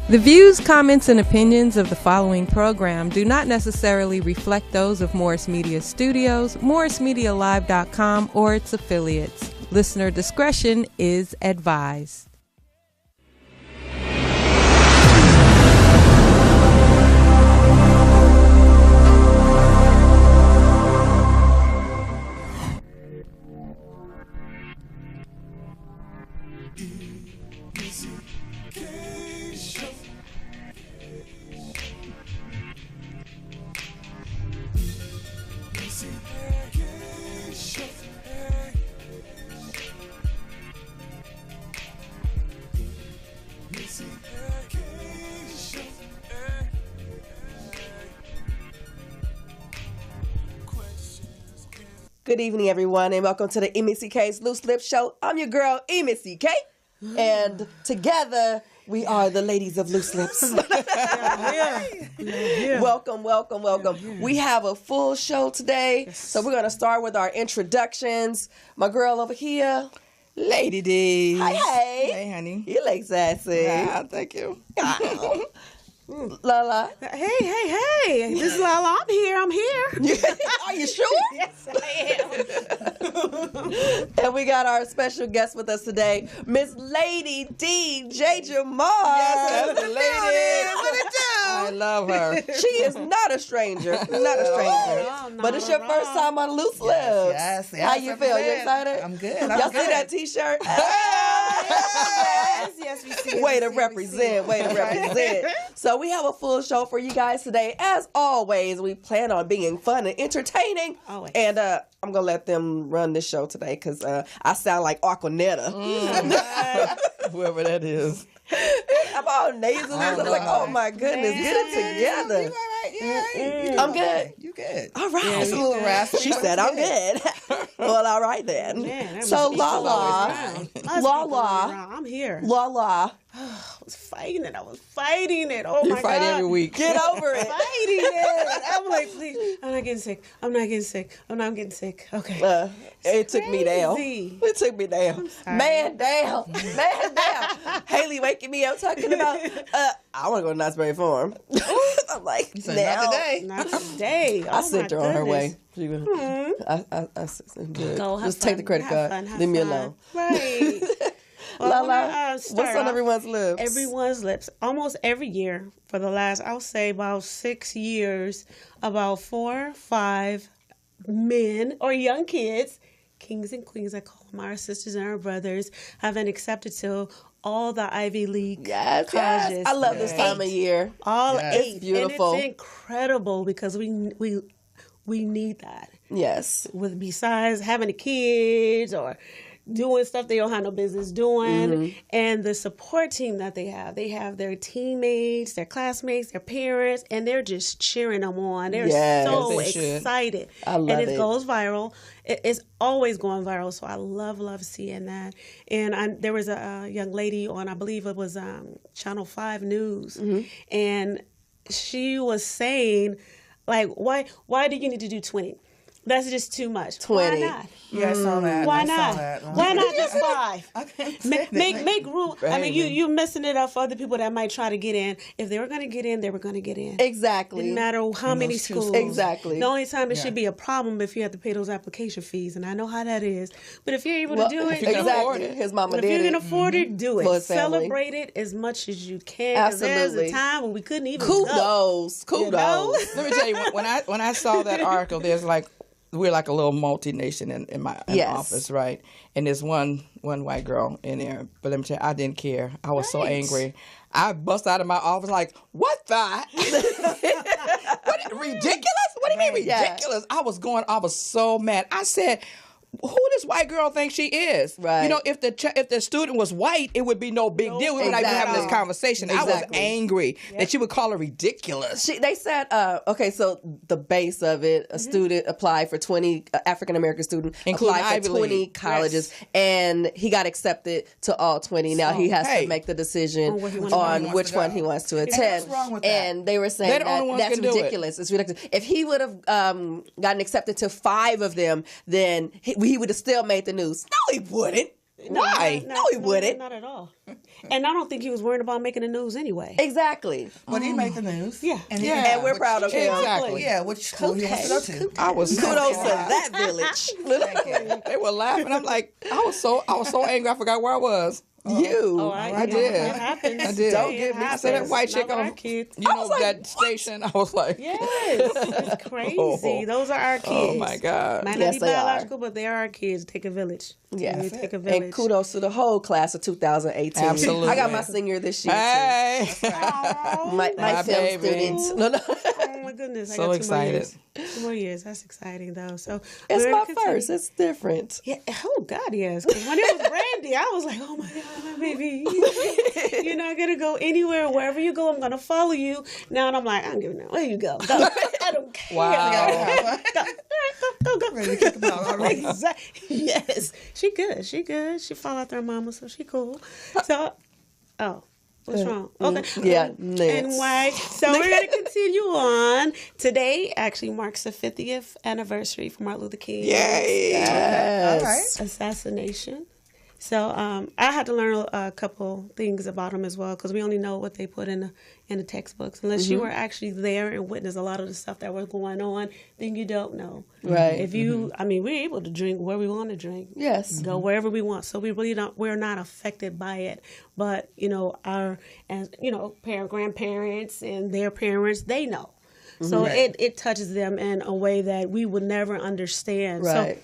The views, comments, and opinions of the following program do not necessarily reflect those of Morris Media Studios, MorrisMediaLive.com, or its affiliates. Listener discretion is advised. Good evening, everyone, and welcome to the M.C.K's Loose Lip Show. I'm your girl, M.C.K, and together we are the ladies of Loose Lips. Welcome, welcome, welcome. We have a full show today, so we're going to start with our introductions. My girl over here, Lady D. Hey, hey. Hey, honey. You look sassy. Yeah, thank you. Lala. Hey. This is Lala. I'm here. Are you sure? Yes, I am. And we got our special guest with us today, Miss Lady D. J. Jamar. Yes, that's the lady. What it do? I love her. She is not a stranger. Not a stranger. But it's your first time on Loose Lips. Yes. How you feel? You excited? I'm good. Y'all see that t-shirt? Yes, we see it. Way to represent. Way to represent. So we have a full show for you guys today. As always, we plan on being fun and entertaining. Always. And I'm going to let them run this show today because I sound like Aquanetta. Whoever that is. I'm all nasally. I'm like, oh my goodness, get it together. You all right? Yeah. I'm good. You good. All right. It's a little raspy. She said I'm good. Well, all right then. Man, So Lala, I'm here. Lala. I was fighting it. Oh You my fight God. every week. Get over it. Fighting it. I'm like, please. I'm not getting sick. I'm not getting sick. Okay. It took me down. crazy. It took me down. Man down. Haley waking me up talking about, I want to go to Knott's Berry Farm. I'm like, So now. not today. Not today. I sent her on her way. Goodness. I said, good. Go, have Just take fun. the credit Have card. fun. Leave me alone. Right. Well, Lala, what's on everyone's lips? Everyone's lips. Almost every year for the last, I'll say about 6 years, about 4 or 5 men or young kids, kings and queens, I call them, our sisters and our brothers, have been accepted to all the Ivy League colleges. Yes. I love this time of year. All Yes. 8. It's beautiful. And it's incredible because we need that. Yes. With besides having the kids or doing stuff they don't have no business doing, and the support team that they have their teammates, their classmates, their parents, and they're just cheering them on. They're so Yes, they excited. I love and it it. goes viral. It's always going viral, so I love seeing that. And there was a young lady on, I believe it was Channel 5 News, and she was saying, like, why do you need to do 20? That's just too much. 20. Why not? Yeah, I saw that. Why I saw not? that. Why not just 5? Okay. Make room. I mean, you're messing it up for other people that might try to get in. If they were going to get in, they were going to get in. Exactly. No matter how many those two schools. Exactly. The only time it should be a problem if you have to pay those application fees, and I know how that is. But if you're able to do it, you can do afford it. it. His mama If did you can it. afford it, do For it. his family. Celebrate it as much as you can. 'Cause there's Absolutely. a time when we couldn't even go. Kudos. Let me tell you, when I saw that article, there's like, we're like a little multi-nation in my office, right? And there's one white girl in there. But let me tell you, I didn't care. I was so angry. I bust out of my office like, what the? Ridiculous? What do you mean ridiculous? I was so mad. I said, who this white girl thinks she is? Right. You know, if the student was white, it would be no big deal. We would not be having this conversation. I was Exactly. angry that she would call her ridiculous. They said, okay, so the base of it, a student applied for 20, African-American student Including applied for Ivy 20 League. colleges, and he got accepted to all 20. Now he has to make the decision on which one he wants to attend. What's wrong with that? And they were saying They're the only ones that's can do it. ridiculous. It's ridiculous. If he would have gotten accepted to 5 of them, then he would have still made the news. No, he wouldn't. Why? No, he wouldn't. Not at all. And I don't think he was worried about making the news anyway. Exactly. But he made the news. Yeah. And we're proud of him. Exactly. Yeah, which school he wants to go to. I was so Kudos to mad. that village. They were laughing. I'm like, I was so angry. I forgot where I was. You. Oh, I did. It happens. I did. Don't It get me I said that happens. white chick Not with on our kids. that station. I was like, Yes, it's crazy. Those are our kids. oh my God. Might Yes, not be they are. biological, but they are our kids. Take a village. Yes. You take a village. And kudos to the whole class of 2018. Absolutely. I got my senior this year, Hey. Oh, too. My My film baby. students. No. oh my goodness. So I got 2 excited. more years. 2 more years. That's exciting, though. So It's we're my gonna continue. first. It's different. Yeah. Oh God, yes. Because when it was Brandy, I was like, oh my God, my baby. You're not gonna go anywhere. Wherever you go, I'm gonna follow you. Now I'm like, I don't give a damn. Where you go? Go. I don't care. Wow. Go. Ready to kick him out already. Exactly. Yes. She good. She good. She fall out there, mama, so she cool. So, what's wrong? Okay. Yeah, And next. why? So we're going to continue on. Today actually marks the 50th anniversary for Martin Luther King. Yay. Yes. All right. Assassination. So I had to learn a couple things about him as well, because we only know what they put in the textbooks. Unless you were actually there and witnessed a lot of the stuff that was going on, then you don't know. Right. If you, I mean, we're able to drink where we want to drink. Yes. Go wherever we want. So we really we're not affected by it. But, grandparents and their parents, they know. So it touches them in a way that we would never understand. Right. So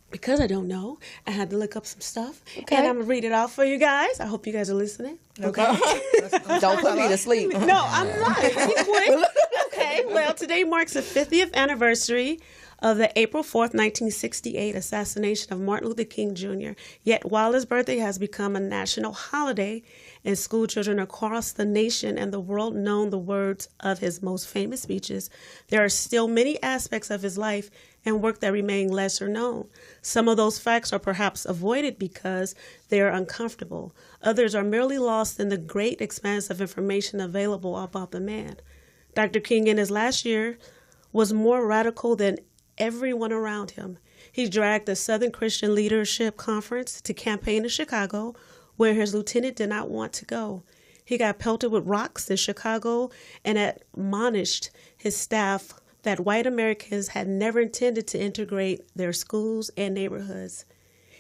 because I don't know, I had to look up some stuff. Okay. And I'm going to read it off for you guys. I hope you guys are listening. Okay. Don't put me to sleep. No, I'm not. Pretty quick. Okay. Well, today marks the 50th anniversary of the April 4th, 1968 assassination of Martin Luther King Jr. Yet while his birthday has become a national holiday and school children across the nation and the world know the words of his most famous speeches, there are still many aspects of his life and work that remain lesser known. Some of those facts are perhaps avoided because they are uncomfortable. Others are merely lost in the great expanse of information available about the man. Dr. King in his last year was more radical than everyone around him. He dragged the Southern Christian Leadership Conference to campaign in Chicago, where his lieutenant did not want to go. He got pelted with rocks in Chicago and admonished his staff that white Americans had never intended to integrate their schools and neighborhoods.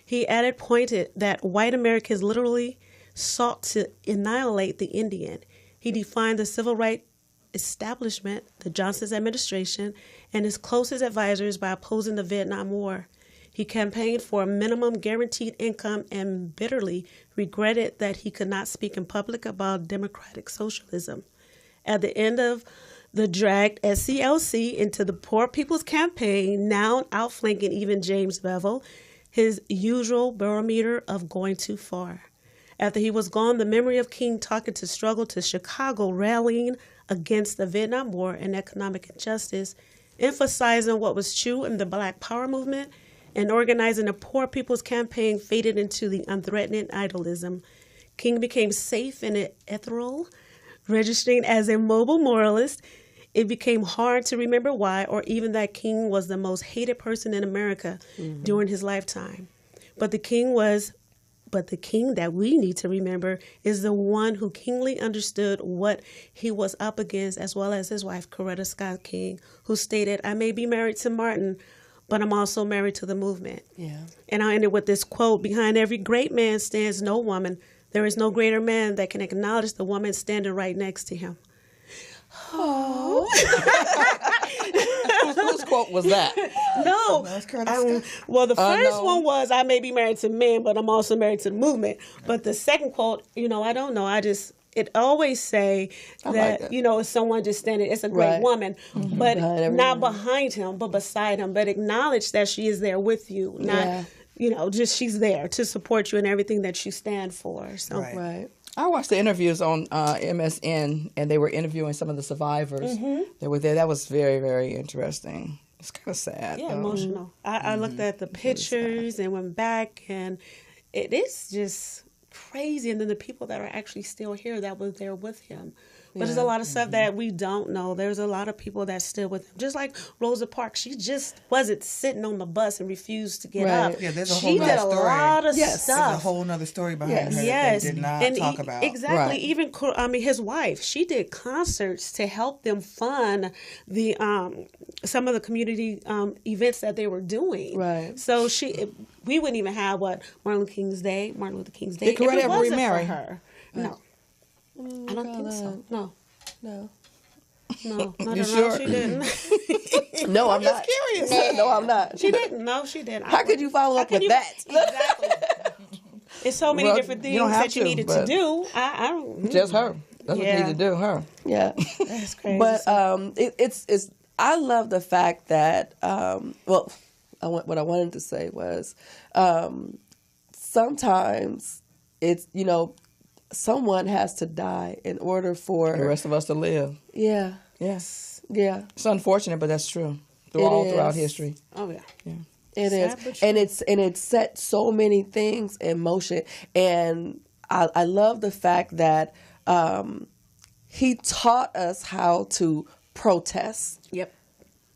He added pointed that white Americans literally sought to annihilate the Indian. He defined the civil rights establishment, the Johnson administration, and his closest advisors by opposing the Vietnam War. He campaigned for a minimum guaranteed income and bitterly regretted that he could not speak in public about democratic socialism. At the end of the dragged SCLC into the Poor People's Campaign, now outflanking even James Bevel, his usual barometer of going too far. After he was gone, the memory of King talking to struggle to Chicago, rallying against the Vietnam War and economic injustice, emphasizing what was true in the Black Power movement, and organizing the Poor People's Campaign faded into the unthreatening idolism. King became safe and ethereal, registering as a mobile moralist. It became hard to remember why, or even that King was the most hated person in America during his lifetime. But the king that we need to remember is the one who keenly understood what he was up against, as well as his wife, Coretta Scott King, who stated, "I may be married to Martin, but I'm also married to the movement." Yeah. And I'll end it with this quote: "Behind every great man stands no woman. There is no greater man that can acknowledge the woman standing right next to him." Oh. Whose quote was that? No. That was Curtis Scott. Well, the first no. one was, "I may be married to men, but I'm also married to the movement." But the second quote, I don't know. It always say that, that. It's someone just standing, it's a great Right. woman, but Behind every not woman. behind him, but beside him, but acknowledge that she is there with you, not, just she's there to support you in everything that you stand for. So, Right. Right. I watched the interviews on MSN, and they were interviewing some of the survivors that were there. That was very, very interesting. It's kind of sad. yeah, though. emotional. I looked at the pictures and went back, and it is just crazy. And then the people that are actually still here that was there with him But there's a lot of stuff that we don't know. There's a lot of people that still with him. Just like Rosa Parks, she just wasn't sitting on the bus and refused to get up. Yeah, there's a whole she nother did a story. lot of There's a stuff. whole other story behind her Yes, that did not and talk about. exactly. Right. Even his wife, she did concerts to help them fund the some of the community events that they were doing. Right. So we wouldn't even have Martin Luther King's Day. Did Coretta if it ever wasn't remarry? for her. No, I don't think so. No, not You at sure? all. She didn't. No, I'm not. curious. No, I'm not. She didn't. No, she didn't. How could you follow up with that? Exactly. It's so many Well, different you things don't have that you to, needed to but- do. I don't. Just her. That's what Yeah. you need to do, her. Yeah. That's crazy. But it's I love the fact that what I wanted to say was sometimes it's someone has to die in order for The rest of us to live. yeah Yes. yeah It's unfortunate, but that's true. Throughout is. history. oh yeah. it Sad is but true. and it set so many things in motion, and I love the fact that he taught us how to protest. Yep.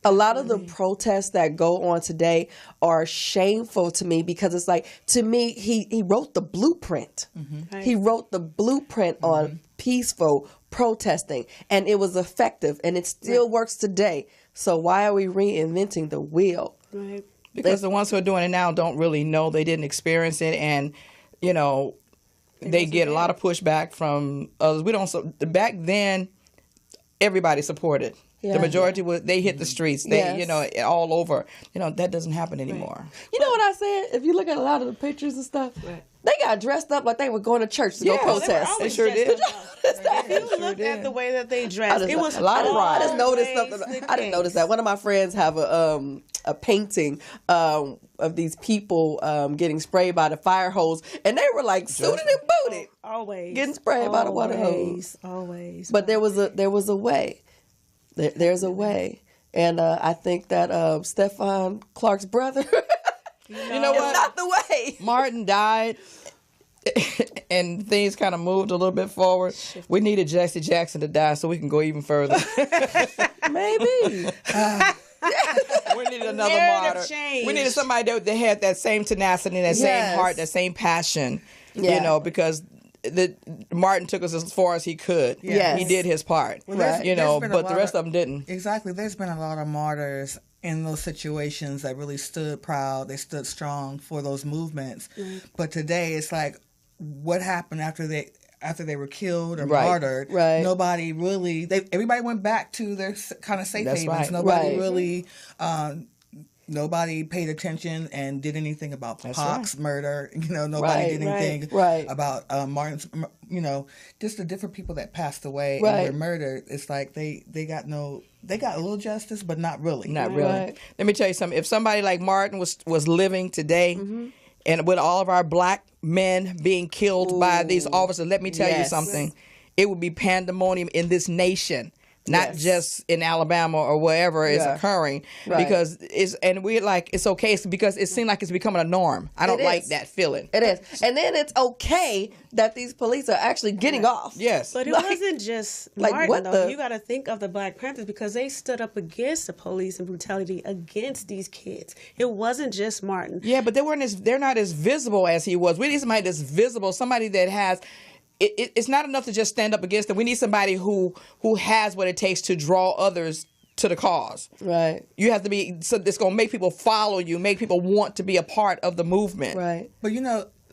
A lot of the protests that go on today are shameful to me because it's like, to me, he wrote the blueprint. Right. He wrote the blueprint on peaceful protesting, and it was effective, and it still works today. So why are we reinventing the wheel? Right. Because the ones who are doing it now don't really know, they didn't experience it, and they get a lot of pushback from others. Back then, everybody supported. Yeah. The majority they hit the streets. They Yes. all over. That doesn't happen anymore. You know what I said? If you look at a lot of the pictures and stuff, they got dressed up like they were going to church to go Yeah, they were protest. They sure did. If you look at the way that they dressed, it was a lot of pride. I just noticed always something. the I didn't notice that. One of my friends have a painting of these people getting sprayed by the fire hose, and they were like suited and booted, Always getting sprayed by the water hose. Always. But there was a way. There's a way, and I think that Stephon Clark's brother, You know what? it's not the way. Martin died, and things kind of moved a little bit forward. We needed Jesse Jackson to die so we can go even further. Maybe. We needed another Narrative martyr. change. We needed somebody that had that same tenacity, that Yes. same heart, that same passion. Yeah. Because Martin took us as far as he could. Yes. He did his part. Well, there's been a But the lot rest of them didn't. Exactly. There's been a lot of martyrs in those situations that really stood proud. They stood strong for those movements. But today, it's like, what happened after they were killed or Right. martyred? Right. Nobody really. Everybody went back to their kind of safe That's havens. right. Nobody Right. really. Nobody paid attention and did anything about Pac's murder. Nobody Right, did anything right. about Martin's. Just the different people that passed away Right. and were murdered. It's like they got a little justice, but not really. Not really. Right. Let me tell you something. If somebody like Martin was living today, and with all of our black men being killed by these officers, let me tell you Yes. something. It would be pandemonium in this nation. Not Yes. just in Alabama or wherever it's Yeah. occurring, Right. because we're like, it's okay. It's because it seems like it's becoming a norm. I don't It like is. that feeling. It is. And then it's okay that these police are actually getting off. Yes, But it Like- wasn't just like, Martin, what though. the- You got to think of the Black Panthers because they stood up against the police and brutality against these kids. It wasn't just Martin. yeah, but they're not as visible as he was. We need somebody that's visible, somebody that has. It's not enough to just stand up against them. We need somebody who has what it takes to draw others to the cause. Right. You have to be, so it's going to make people follow you, make people want to be a part of the movement. Right. But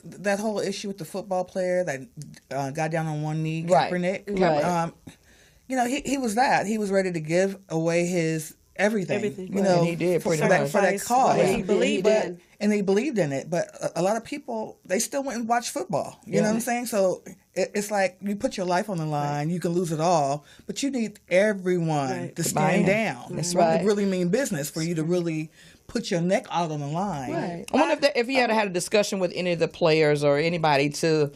that whole issue with the football player that got down on one knee, Right. Kaepernick. Right. He was that. He was ready to give away his everything. Everything. And he did pretty for much. that cause. What he believed in. And they believed in it. But a lot of people, they still went and watched football. You know what I'm saying? So it's like you put your life on the line, you can lose it all, but you need everyone to buy in. stand down. That's right. To really mean business for you to really put your neck out on the line. Right. I wonder if he had had a discussion with any of the players or anybody to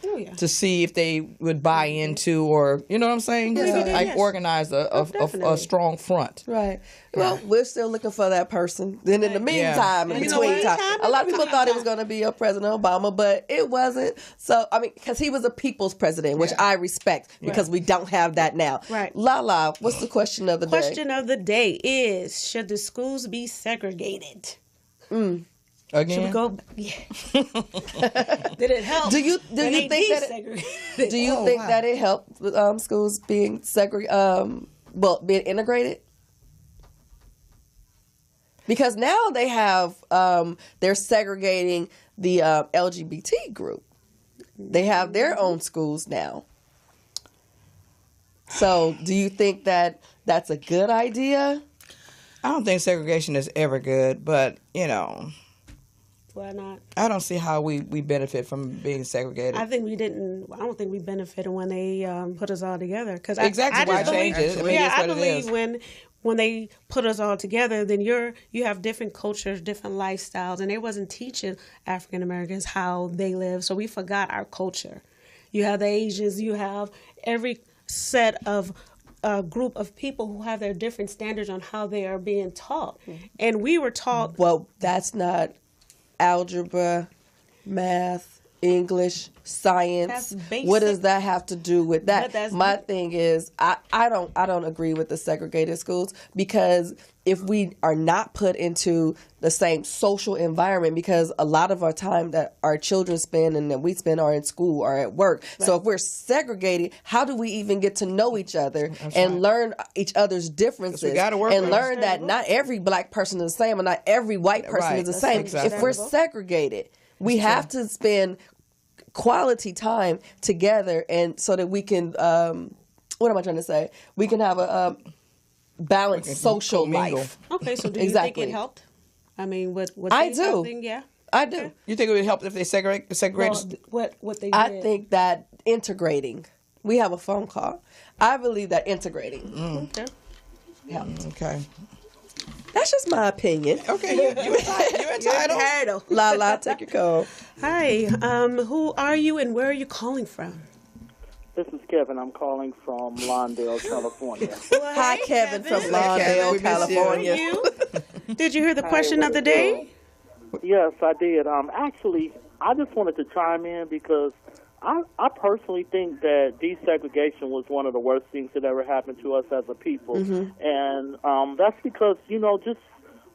see if they would buy into, or you know what I'm saying, Yes. organize a definitely. strong front. Right. Well, we're still looking for that person. Then in the meantime, in You know between what? time, a lot of people thought it was going to be a President Obama, but it wasn't. So, I mean, because he was a people's president, which I respect because we don't have that now. Right. Lala, what's the question of the day? Question of the day is, should the schools be segregated? Again? Should we go? Yeah. Did it help? Do you think that it helped with schools being being integrated? Because now they have they're segregating the LGBT group. They have their own schools now. So, do you think that that's a good idea? I don't think segregation is ever good, but why not? I don't see how we benefit from being segregated. I think we didn't. I don't think we benefited when they put us all together. Because exactly why change it. I believe when they put us all together, then you have different cultures, different lifestyles, and they wasn't teaching African Americans how they live. So we forgot our culture. You have the Asians. You have every set of group of people who have their different standards on how they are being taught, and we were taught. Well, that's not algebra, math, English, science. What does that have to do with that? My thing is, I don't agree with the segregated schools, because if we are not put into the same social environment, because a lot of our time that our children spend and that we spend are in school or at work. Right. So if we're segregated, how do we even get to know each other learn each other's differences and learn that not every black person is the same and not every white person is the same? If we're segregated, we have to spend quality time together, and so that we can what am I trying to say? We can have a balanced social life. Okay, so do you think it helped? I mean, what I do. I do. Okay. You think it would help if they segregate? Well, what they did? I think that integrating. We have a phone call. I believe that integrating helped. Okay. That's just my opinion. Okay, you entitled. La, take your call. Hi, who are you and where are you calling from? This is Kevin. I'm calling from Lawndale, California. Well, Hi, Kevin from Lawndale, California. Did you hear the question of the day? Yes, I did. Actually, I just wanted to chime in because I personally think that desegregation was one of the worst things that ever happened to us as a people. And that's because, just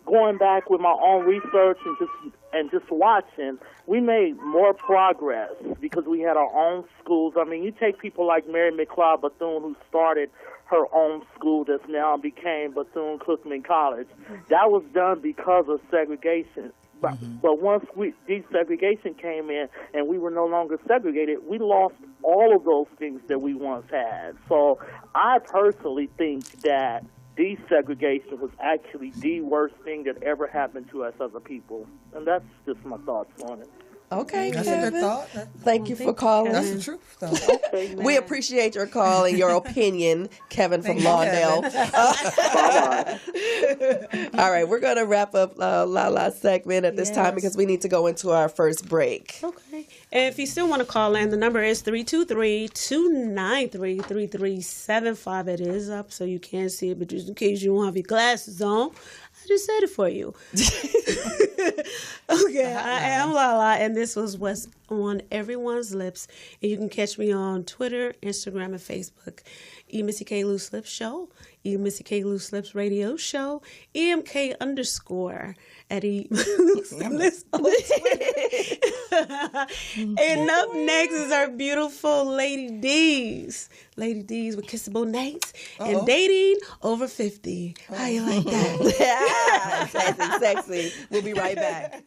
going back with my own research and just watching, we made more progress because we had our own schools. I mean, you take people like Mary McLeod Bethune, who started her own school that's now became Bethune-Cookman College. That was done because of segregation. But once desegregation came in and we were no longer segregated, we lost all of those things that we once had. So I personally think that desegregation was actually the worst thing that ever happened to us as a people. And that's just my thoughts on it. Okay, that's Kevin. a good thought. Thank you for calling. That's the truth, though. Okay, we appreciate your call and your opinion, Kevin from Lawndale. All right, we're going to wrap up Lala's segment at this time because we need to go into our first break. Okay. And if you still want to call in, the number is 323-293-3375. It is up so you can't see it, but just in case you don't have your glasses on, I just said it for you. Okay, I am Lala, and this was what's on everyone's lips. And you can catch me on Twitter, Instagram, and Facebook. Missy K. Loose Lips Show, Missy K. Loose Lips Radio Show, EMK_ at Loose Lips on Twitter. And up next is our beautiful Lady D's. Lady D's with kissable nights and dating over 50. How you like that? Sexy. We'll be right back.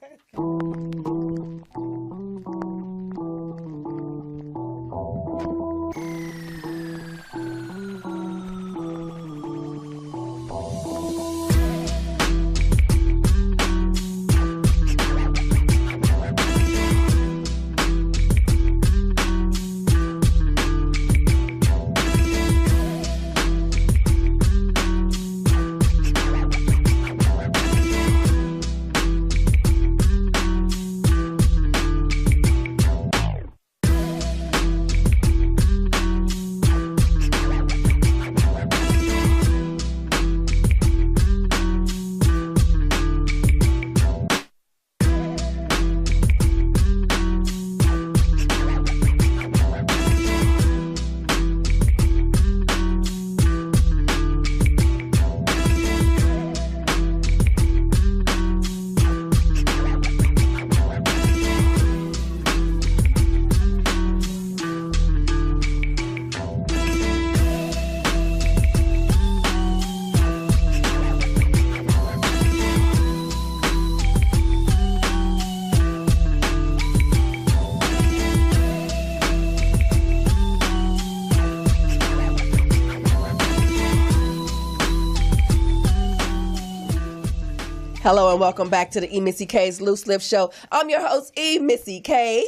Hello and welcome back to the E. Missy K's Loose Lip Show. I'm your host, E. Missy K.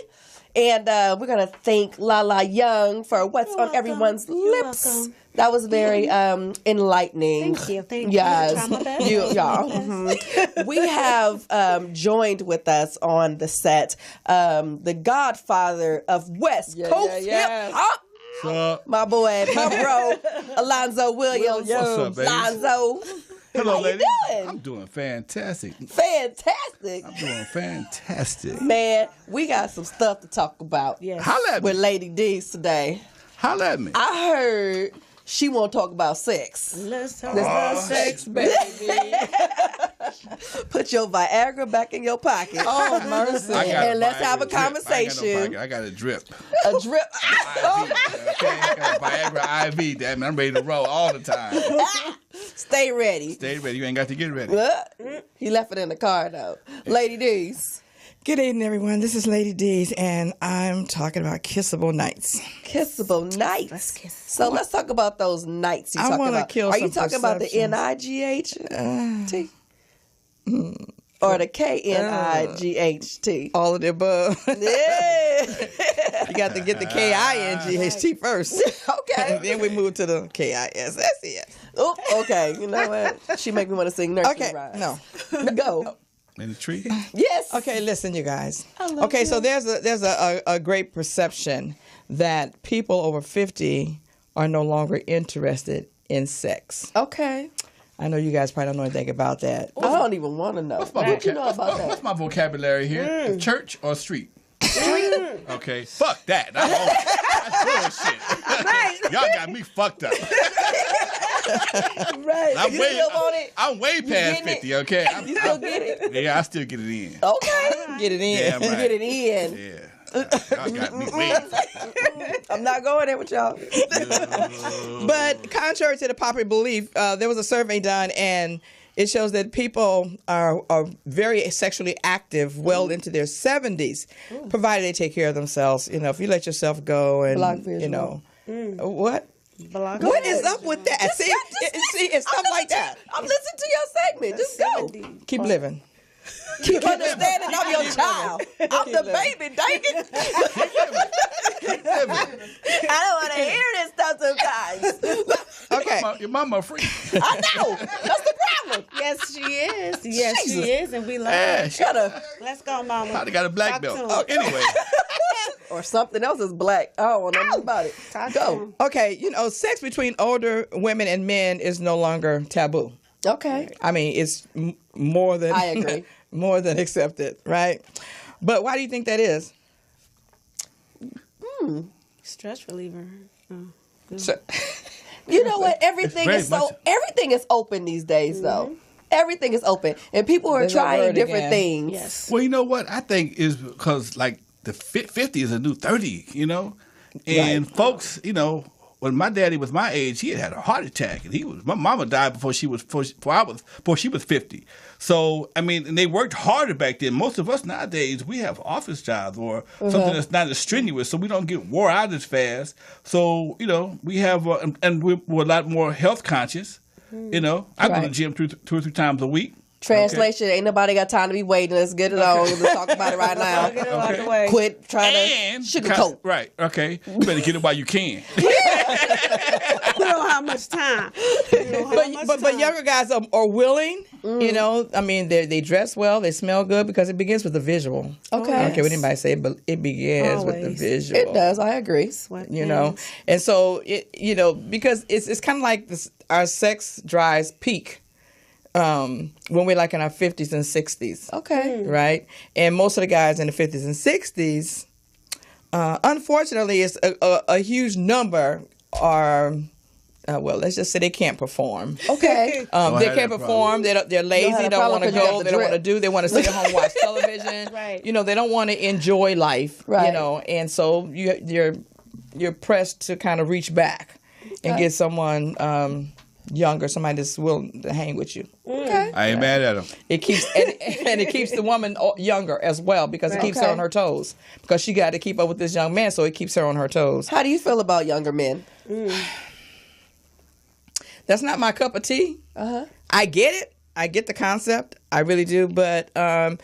And we're going to thank Lala Young for what's on everyone's lips. Welcome. That was very enlightening. Thank you. Thank you. Yes. Try my best. Y'all. Mm-hmm. We have joined with us on the set the godfather of West Coast hip hop. My boy, my bro, Alonzo Williams. What's up, baby? Alonzo. Hello, How lady. you doing? I'm doing fantastic. Fantastic. I'm doing fantastic. Man, we got some stuff to talk about. Yes. Holla at With me. Lady D's today. Holla at me. I heard she want to talk about sex. Let's talk about sex, baby. Put your Viagra back in your pocket. Oh, mercy. And let's have a conversation. I got a drip. A drip. IV. Okay? I got a Viagra IV. Damn it, I'm ready to roll all the time. Stay ready. Stay ready. You ain't got to get ready. He left it in the car, though. Lady D's. Good evening, everyone. This is Lady D's, and I'm talking about kissable nights. Kissable nights. Let's kiss. So let's talk about those nights you I talking wanna about. kill Are you some talking about the N-I-G-H-T? Or the K-N-I-G-H-T? All of the above. Yeah. You got to get the K-I-N-G-H-T first. Okay. And then we move to the K-I-S-S-E-S. Oh, okay. You know what? She make me want to sing Nursery Okay, Rhymes. no. Go. In the tree? Yes. Okay, listen, you guys. love Okay, so there's a great perception that people over 50 are no longer interested in sex. Okay. I know you guys probably don't know anything about that. I don't even want to know. What you know about that? What's my vocabulary here? Church or street? Street. Okay. Fuck that. That's bullshit. Right. Y'all got me fucked up. Right. I'm You way, still want it? I'm way past getting it? 50, okay? You still get it? Yeah, I still get it in. Okay. Get it in. Damn right. Get it in. Yeah. Y'all got me way. I'm not going there with y'all. But contrary to the popular belief, there was a survey done, and it shows that people are very sexually active well into their 70s, provided they take care of themselves. You know, if you let yourself go and, Block visual. you know, what? Block What is up with that? See, it's stuff like that. I'm listening to your segment. Just go. Keep living. Keep understanding I'm your child. I'm the baby, dang it. I don't want to hear this stuff sometimes. Okay. Your mama a freak. I know. That's the problem. Yes, she is. Yes, she is, and we love Yeah, her. she Let's go, mama. probably got a black Talk belt. to him. Oh, anyway. Or something else is black. I don't want to know about it. Talk to Go. him. Okay, you know, sex between older women and men is no longer taboo. Okay. I mean, it's more than I agree. more than accepted, right? But why do you think that is? Stress reliever. So, You know what? Everything very is so. much- Everything is open these days, though. Everything is open, and people are There's that trying word different again. things. Yes. Well, you know what? I think is because like the 50 is a new 30, you know? And folks, you know, when my daddy was my age, he had a heart attack, and my mama died before she was 50. So I mean, and they worked harder back then. Most of us nowadays, we have office jobs or something that's not as strenuous, so we don't get wore out as fast. So you know, we have and we're a lot more health conscious. You know, I go to the gym two or three times a week. Translation: Ain't nobody got time to be waiting. Let's get it on. Let's talk about it right now. Get it out the way. Quit trying And to sugarcoat. right? Okay, you better get it while you can. We don't have much time. but younger guys are willing. You know, I mean, they dress well, they smell good because it begins with the visual. Okay. I don't care what anybody say, but it begins with the Always. visual. It does. I agree. You know, and so you know, because it's kind of like this, our sex drives peak when we're like in our 50s and 60s. Okay. Right? And most of the guys in the 50s and 60s, unfortunately, it's a huge number are, well, let's just say they can't perform. Okay. They can't perform. They're lazy. Don't want to go. They don't want to do. They want to sit at home and watch television. Right. You know, they don't want to enjoy life. Right. You know, and so you're pressed to kind of reach back and get someone younger, somebody that's willing to hang with you. Okay. I ain't mad at him. It keeps and it keeps the woman younger as well because it keeps her Okay. on her toes because she got to keep up with this young man, so it keeps her on her toes. How do you feel about younger men? That's not my cup of tea. I get it. I get the concept. I really do. But I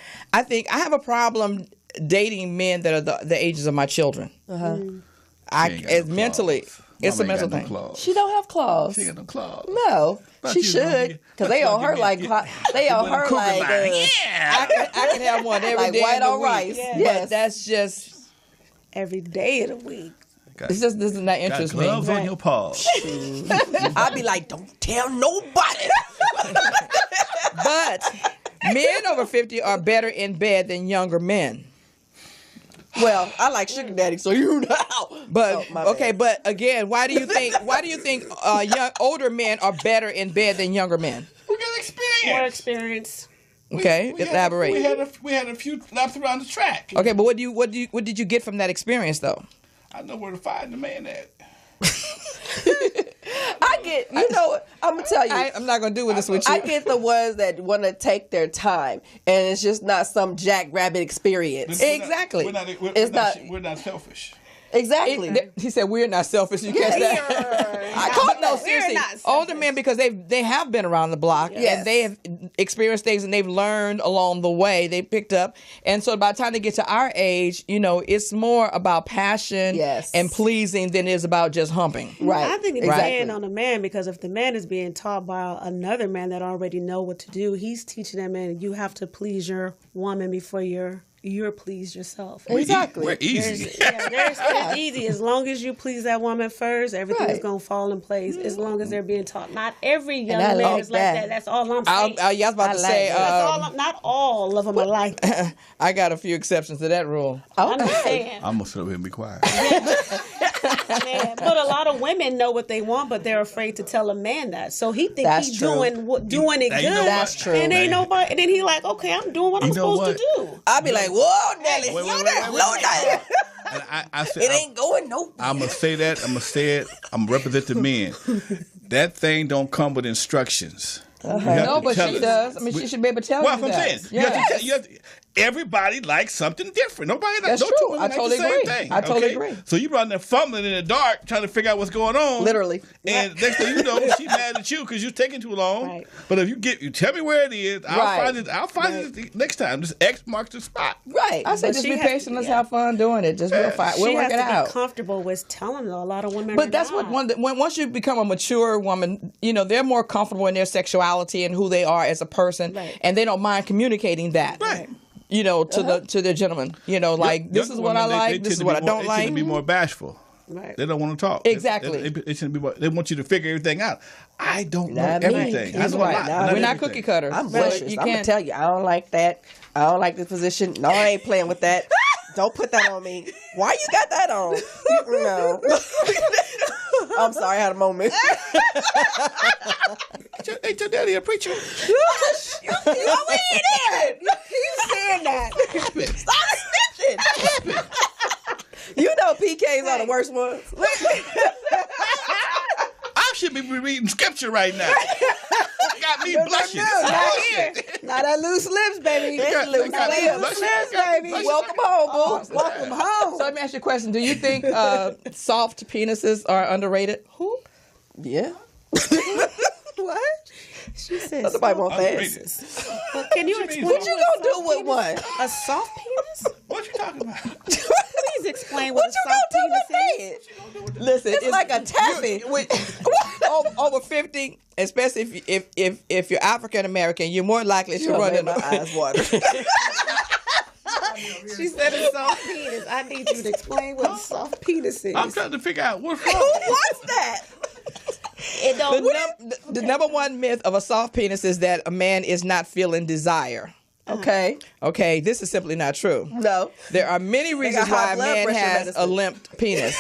think I have a problem dating men that are the ages of my children. Mentally, it's a mental thing. She don't have claws. She ain't got no claws. No, she should, because they on her like they on her like I can have one every like day white of the on week. rice. Yes. But that's just every day of the week. It's just does not interest me. Gloves on your paws. I'd be like, don't tell nobody. But men over 50 are better in bed than younger men. Well, I like sugar daddy, so you know. But but again, why do you think older men are better in bed than younger men? We got experience. More experience. Okay, elaborate. We had a few laps around the track. Okay, but what did you get from that experience though? I know where to find the man at. I get, I'm going to tell you. I'm not going to do this with you. I get the ones that want to take their time, and it's just not some jackrabbit experience. Exactly. We're not selfish. Exactly. He said, we're not selfish. You catch that? I caught no, seriously. Older men, because they have been around the block, and they have experienced things, and they've learned along the way. They picked up. And so by the time they get to our age, it's more about passion and pleasing than it is about just humping. Right. I think it depends on the man, because if the man is being taught by another man that already know what to do, he's teaching that man, you have to please your woman before you're pleased yourself. Exactly. We're easy. It's easy. As long as you please that woman first, everything is going to fall in place. As long as they're being taught. Not every young man is like that. That's all I'm saying. I was about to say. Not all of them are like that. I got a few exceptions to that rule. I'm just saying. I'm going to sit up here and be quiet. But a lot of women know what they want, but they're afraid to tell a man that. So he thinks he's doing it good. That's true. And ain't nobody. And then he like, okay, I'm doing what I'm supposed to do. I'll be like, whoa, Nelly, slow down. It ain't going nowhere. I'm going to say that. I'm going to say it. I'm representing men. That thing don't come with instructions. No, but she does. I mean, she should be able to tell you that. Well, I'm saying. Everybody likes something different. Nobody That's no true. two women I like totally the same agree. thing. I totally agree. So you run there fumbling in the dark trying to figure out what's going on. Literally. And next thing you know, she's mad at you because you're taking too long. Right. But if you tell me where it is, I'll find it next time. Just X marks the spot. Right. I say just be patient. Let's have fun doing it. Just we'll work it out. Be comfortable with telling them. A lot of women. But that's what once you become a mature woman, they're more comfortable in their sexuality and who they are as a person, and they don't mind communicating that. Right. To their gentlemen. This is what I like. This is what I don't like. They tend to be more bashful. Right. They don't want to talk. Exactly. They want you to figure everything out. I don't know everything. That's right. We're not cookie cutters. I'm vicious. I'm gonna tell you, I don't like that. I don't like this position. No, I ain't playing with that. Don't put that on me. Why you got that on? No. I'm sorry, I had a moment. Ain't your daddy a preacher? You always there. You keep saying that. Stop snitching. PKs are the worst ones. I should be reading scripture right now. Got me blushing. Not that loose lips, baby. Loose lips, baby. Welcome home, boo. Welcome home. So let me ask you a question. Do you think soft penises are underrated? Who? Yeah. What? She said somebody want that. But can you explain what you gonna do with one? A soft penis? What you talking about? Please explain what a soft penis is. Listen, it's like a taffy. Over 50, especially if you're African American, you're more likely to run into my eyes water. She said a soft penis. I need you to explain what a soft penis is. I'm trying to figure out what's wrong. What's that? The number one myth of a soft penis is that a man is not feeling desire. Okay, this is simply not true. No. There are many reasons why a man has a limp penis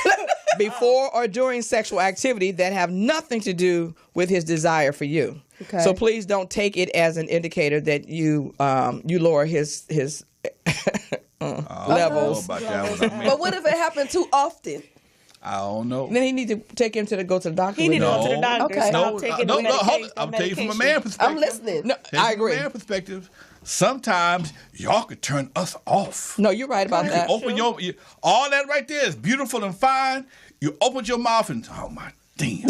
before or during sexual activity that have nothing to do with his desire for you. Okay. So please don't take it as an indicator that you lower his levels. But what if it happened too often? I don't know. Then he need to take him to go to the doctor. He need to go to the doctor. Okay. Hold it. I'm telling you from a man perspective. I'm listening. No, I agree. From a man perspective, sometimes y'all could turn us off. No, you're right about that. Open all that right there is beautiful and fine. You open your mouth and oh my damn.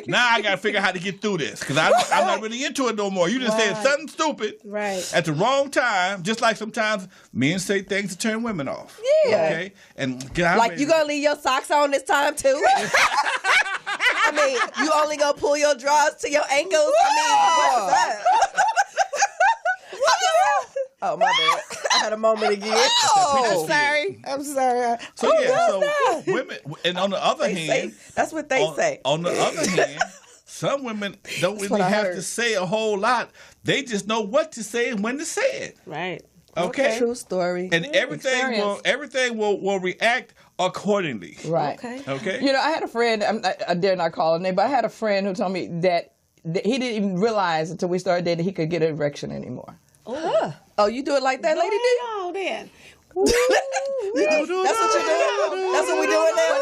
Now I got to figure out how to get through this because I'm not really into it no more. You just said something stupid at the wrong time, just like sometimes men say things to turn women off. Yeah. Okay? And like, you going to leave your socks on this time, too? I mean, you only going to pull your drawers to your ankles? I mean, what's that? Oh, my bad. I had a moment again. Oh, I'm sorry. So, women, and on the other hand, that's what they say. On the other hand, some women don't really have to say a whole lot. They just know what to say and when to say it. Right. Okay. True story. And everything will react accordingly. Right. Okay. You know, I had a friend. I dare not call her name, but I had a friend who told me that he didn't even realize until we started dating he could get an erection anymore. Oh, you do it like that, Lady D? Oh, then. That's what you do? That's what we doing now?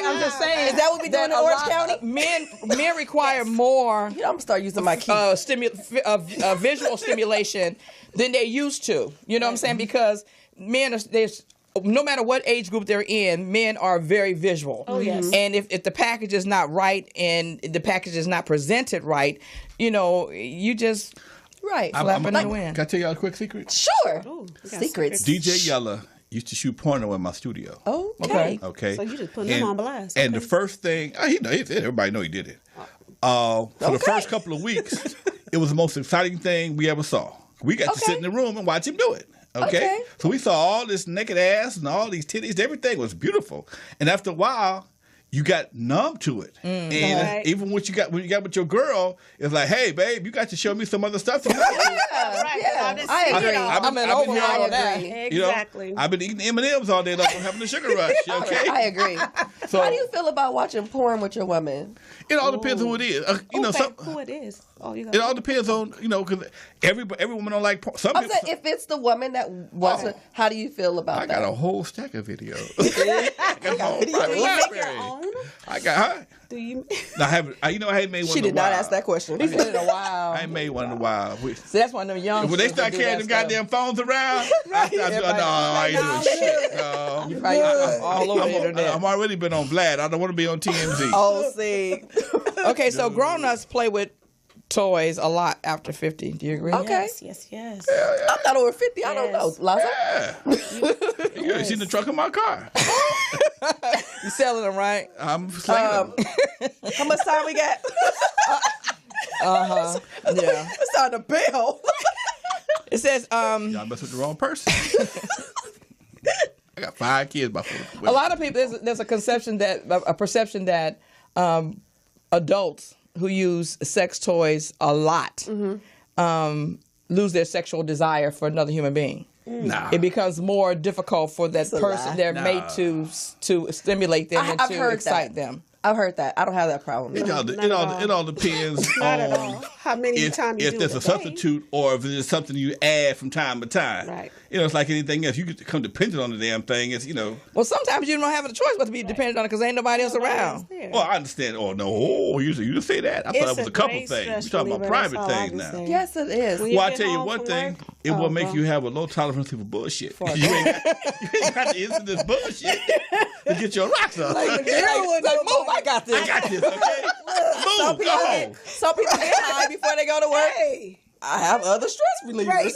I'm just saying. Is that what we doing in Orange County? Men require more. I'm going to start using my key. Visual stimulation than they used to. You know what I'm saying? Because men no matter what age group they're in, men are very visual. Oh, yes. And if the package is not right and the package is not presented right, you know, you just... Right, flapping in the wind. Can I tell y'all a quick secret? Sure. Ooh, secrets. DJ Yella used to shoot porno in my studio. Okay. Okay. So you just putting them on blast. And the first thing, everybody know he did it. For the first couple of weeks, it was the most exciting thing we ever saw. We got to sit in the room and watch him do it. Okay? So we saw all this naked ass and all these titties. Everything was beautiful. And after a while, you got numb to it. And even when you got with your girl, it's like, hey, babe, you got to show me some other stuff. I agree. I'm in overall on that. Exactly. You know, I've been eating M&Ms all day long and having a sugar rush. Okay? I agree. So, how do you feel about watching porn with your woman? It all depends on who it is. Who it is. It all depends on, because every woman don't like porn. I'm saying if it's the woman that wasn't, how do you feel about that? I got a whole stack of videos. I got a whole Do you make your own? I got Do you? I haven't. I hadn't made one. She in a did while. not ask that question. He said in a while. I ain't made one in a while. So that's one of them young. When they start carrying them goddamn phones around, I ain't doing shit. No. You probably all over the internet. I'm already been on Vlad. I don't want to be on TMZ. Oh, see. Okay, so grown-ups play with toys a lot after 50. Do you agree? Okay. Yes. I'm not over 50. I don't know. Laza? Yeah. You seen the trunk of my car. You selling them, right? I'm selling them. How much time we got? Yeah. It's on the bell. It says, Y'all mess with the wrong person. I got 5 kids by 4. A lot of people, there's a perception that adults who use sex toys a lot lose their sexual desire for another human being. Nah. It becomes more difficult for that person they're made to stimulate them and to excite them. I've heard that. I don't have that problem. It all depends Not at on all. How many times you do if there's it a substitute or if it's something you add from time to time. Right. It's like anything else. You get to become dependent on the damn thing. It's Well, sometimes you don't have a choice but to be dependent on it because ain't nobody else around. Well, I understand. Oh no! Oh, you just say that. I thought it was a couple things. We're talking about private things now. Yes, it is. Well, I tell you one thing. It will make you have a low tolerance for bullshit. You ain't got to answer this bullshit to get your rocks up. Like, move! I got this. I got this. Okay. Move. Go. Some people get high before they go to work. Hey, I have other stress relievers. Right.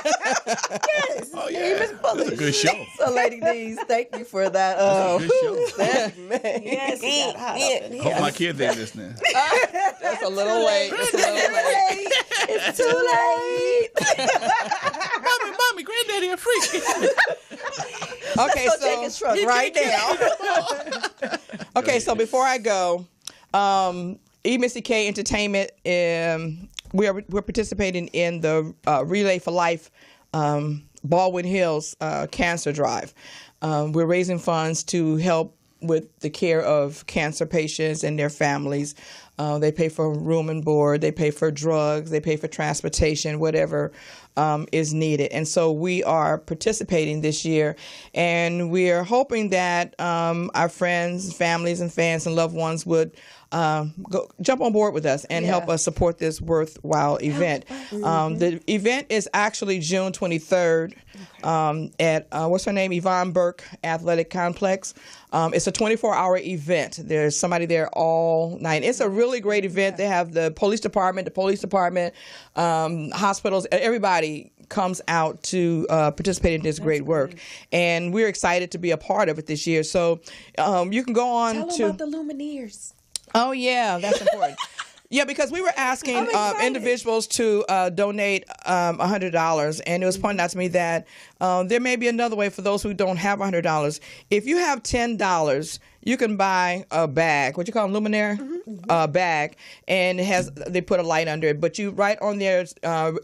Yes. Oh yeah. That's a good show. So, Lady D's, thank you for that. That's a good show. Yes, he got hot up in here. Hope my kids ain't listening. That's a little late. It's too late. Mommy, granddaddy a freak. Okay, so take his truck right now. Okay, so before I go, Missy K Entertainment, we're participating in the Relay for Life Baldwin Hills Cancer Drive. We're raising funds to help with the care of cancer patients and their families. They pay for room and board, they pay for drugs, they pay for transportation, whatever is needed. And so we are participating this year, and we are hoping that our friends, families, and fans and loved ones would jump on board with us and help us support this worthwhile event. The event is actually June 23rd at what's her name, Yvonne Burke Athletic Complex. It's a 24-hour event. There's somebody there all night. It's a really great event. They have the police department, hospitals, everybody comes out to participate in this great work. And we're excited to be a part of it this year. So you can go on Tell them about the Lumineers. Oh, yeah, that's important. Yeah, because we were asking individuals to donate $100, and it was pointed out to me that there may be another way for those who don't have $100. If you have $10, you can buy a bag. What you call them, Luminaire? Bag, and they put a light under it. But you write on there,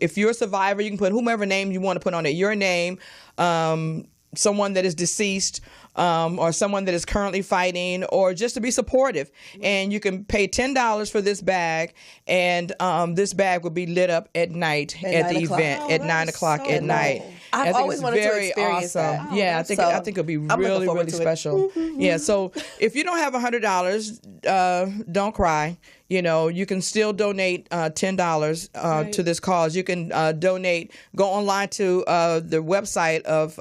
if you're a survivor, you can put whomever name you want to put on it. Your name, someone that is deceased, or someone that is currently fighting, or just to be supportive. And you can pay $10 for this bag, and this bag will be lit up at night at the event at 9 o'clock at night. I've always wanted to experience that. Yeah, I think it'll be really, really special. Yeah, so if you don't have $100, don't cry. You know, you can still donate $10 to this cause. You can donate. Go online to the website of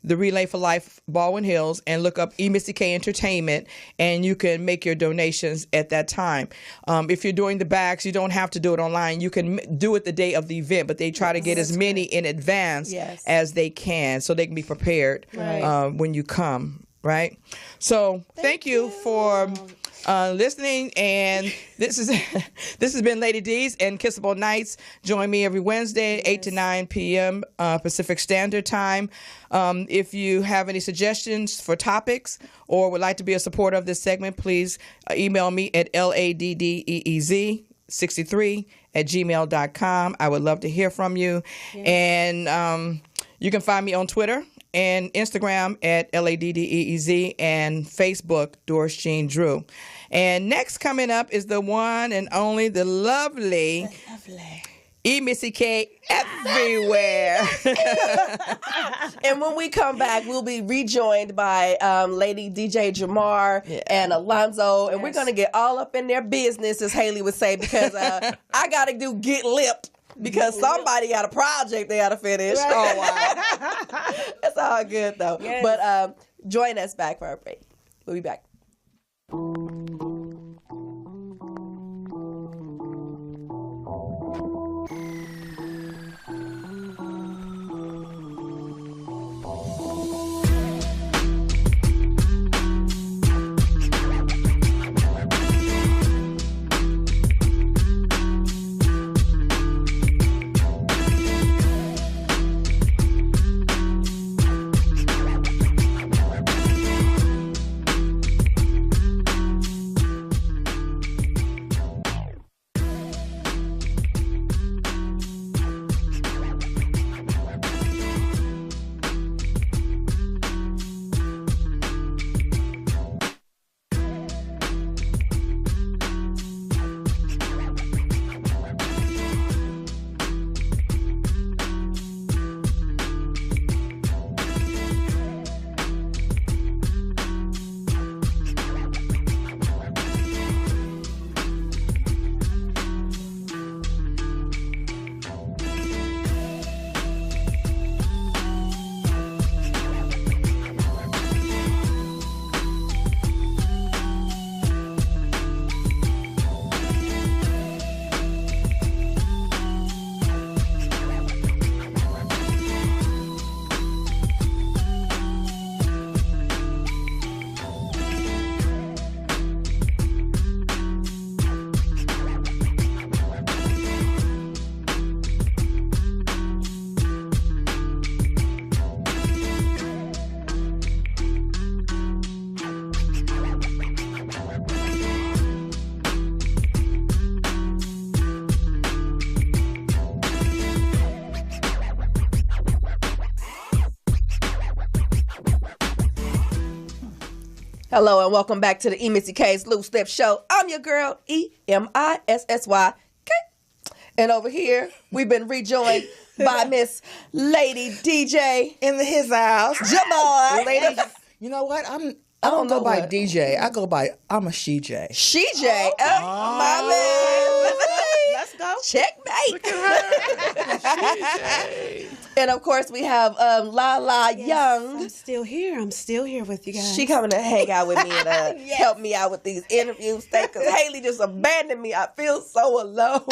the Relay for Life Baldwin Hills and look up E.Missy.K. Entertainment, and you can make your donations at that time. If you're doing the bags, you don't have to do it online. You can do it the day of the event, but they try to get as many in advance as they can so they can be prepared when you come, right? So thank you for listening, and this has been Lady D's and Kissable Nights. Join me every Wednesday, 8 to 9 p.m. Pacific Standard Time. If you have any suggestions for topics or would like to be a supporter of this segment, please email me at laddeez63@gmail.com. I would love to hear from you. And you can find me on Twitter and Instagram at laddeez, and Facebook, Doris Jean Drew. And next coming up is the one and only, the lovely E.Missy.K. everywhere. And when we come back, we'll be rejoined by Lady DJ Jamar and Alonzo, and we're going to get all up in their business, as Haley would say, because I got to get lipped. Because somebody got a project they got to finish. Right. Oh, wow. It's all good, though. Yes. But join us back for our break. We'll be back. Hello and welcome back to the E.Missy.K's Loose Lip Show. I'm your girl, E.M.I.S.S.Y.K. And over here, we've been rejoined by Miss Lady DJ in his house. Jamar. Lady, you know what? I don't go by what. DJ. I go by I'm a SheJ. SheJ. My man. Let's go. Checkmate. Look at her. And of course we have La Young. I'm still here with you guys. She coming to hang out with me and help me out with these interviews. Because Haley just abandoned me. I feel so alone.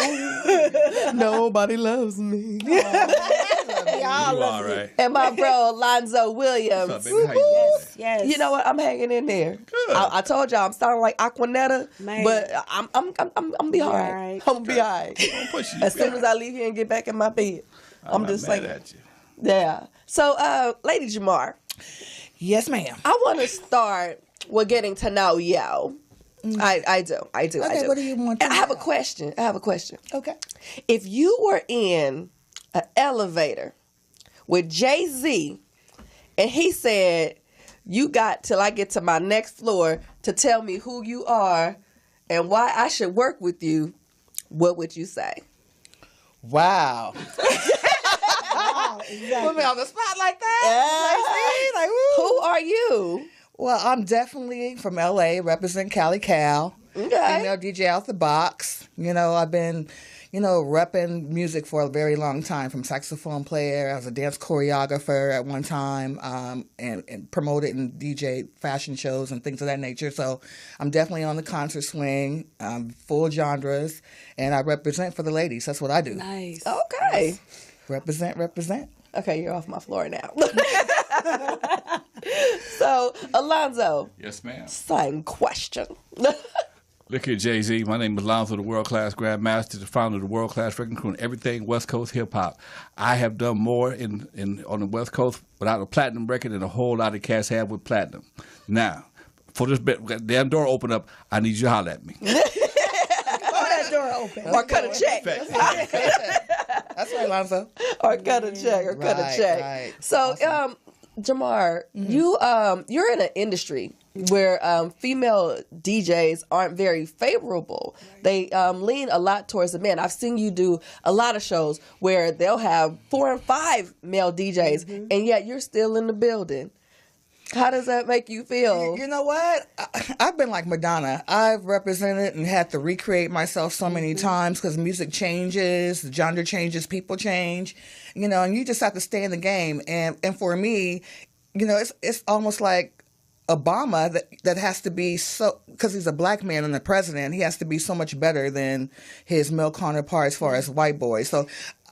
Nobody loves me. Y'all You love all it. right. And my bro Alonzo Williams. What's up, baby? How you doing? Yes. You know what? I'm hanging in there. Good. I told y'all I'm sounding like Aquanetta, Man. but I'm be all right. right. I'm gonna be all right. Don't push you. As soon as I leave here and get back in my bed, I'm not just mad like, at you. yeah. So, Lady Jamar, Yes, ma'am. I want to start with getting to know you. I do. Okay, what do you want to And I have know? a question. Okay. If you were in an elevator with Jay-Z and he said, you got till I get to my next floor to tell me who you are and why I should work with you, what would you say? Wow. Put me on the spot like that. Like, woo. Who are you? Well, I'm definitely from LA, represent Cali Cal. Okay. Female DJ out the box. You know, I've been, repping music for a very long time, from saxophone player. I was a dance choreographer at one time, and promoted and DJ fashion shows and things of that nature. So I'm definitely on the concert swing, full genres, and I represent for the ladies. That's what I do. Nice. Okay. Represent. Okay, you're off my floor now. So, Alonzo, Yes, ma'am. same question. Look here, Jay-Z. My name is Alonzo, the World Class Grandmaster, the founder of the World Class Record Crew, and everything West Coast hip hop. I have done more on the West Coast without a platinum record than a whole lot of cats have with platinum. Now, for this damn door open up, I need you to holler at me. That door open. Or cut a check. That's right, Alonzo. Or cut a check. Right. So, Jamar, you're in an industry where female DJs aren't very favorable. They lean a lot towards the men. I've seen you do a lot of shows where they'll have 4 and 5 male DJs, and yet you're still in the building. How does that make you feel? You know what? I've been like Madonna. I've represented and had to recreate myself so many times because music changes, the genre changes, people change, and you just have to stay in the game. And for me, it's almost like Obama that has to be so, because he's a black man and the president, he has to be so much better than his male counterpart as far as white boys. So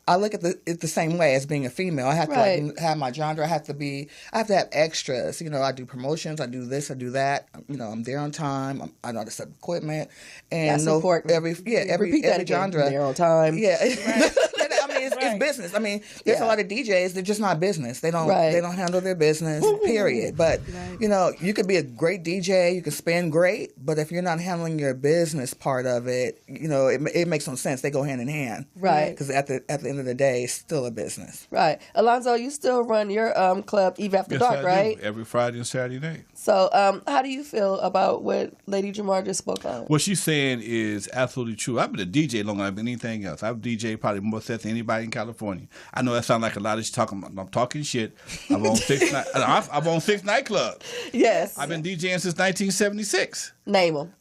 I look at it the same way as being a female. I have to have my genre. I have to have extras. I do promotions. I do this. I do that. I'm there on time. I know how to set equipment. And That's important. every genre. There on time. Yeah. It's business. There's a lot of DJs. They're just not business. They don't handle their business. Period. But you could be a great DJ. You can spin great. But if you're not handling your business part of it, it makes no sense. They go hand in hand. Right. Because at the end of the day, it's still a business. Right. Alonzo, you still run your club Eve After Dark, right? Do. Every Friday and Saturday night. So how do you feel about what Lady Jamar just spoke on? What she's saying is absolutely true. I've been a DJ longer than anything else. I've DJed probably more sets than anybody in California. I know that sounds like a lot of shit talking. I'm talking shit. I'm on 6 nightclubs. Yes. I've been DJing since 1976. Name them.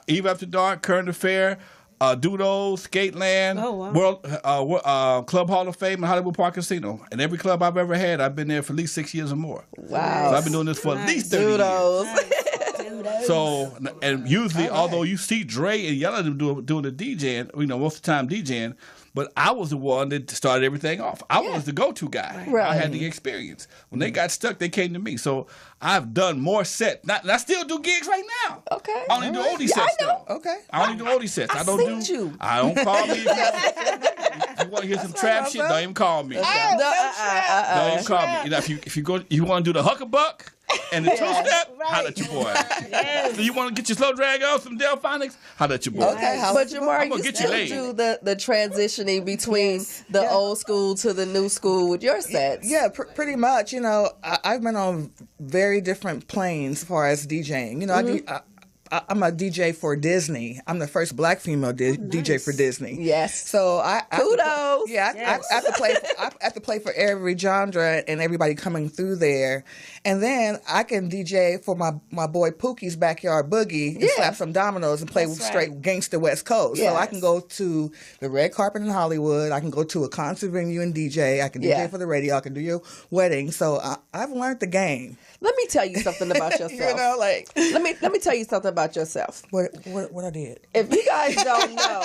Eve After Dark, Current Affair, Dudo, Skateland, World Club Hall of Fame, and Hollywood Park Casino. And every club I've ever had, I've been there for at least 6 years or more. Wow. So I've been doing this for at least 30 years. So, and usually, although you see Dre and Yella doing the DJing, most of the time DJing, but I was the one that started everything off. I was the go-to guy. Right. I had the experience. When they got stuck, they came to me. So I've done more sets. And I still do gigs right now. Okay. I only do oldie sets, though. Okay. I only do oldie sets. I don't call me. If you want to hear some trap shit, don't even call me. Don't even call me. If you want to do the huckabuck and the two-step, holla at your boy. Yes. So you want to get your slow drag off some Delphonics, holla at your boy. Okay, but Jamar, you get still you do the transitioning between the old school to the new school with your sets. Yeah, pretty much. I've been on very different planes as far as DJing. I'm a DJ for Disney. I'm the first black female DJ for Disney. Yes. So kudos. I have to play. I have to play for every genre and everybody coming through there, and then I can DJ for my boy Pookie's backyard boogie and slap some dominoes and play straight gangster West Coast. Yes. So I can go to the red carpet in Hollywood. I can go to a concert venue and DJ. I can DJ for the radio. I can do your wedding. So I've learned the game. Let me tell you something about yourself. Let me tell you something about yourself. What I did. If you guys don't know,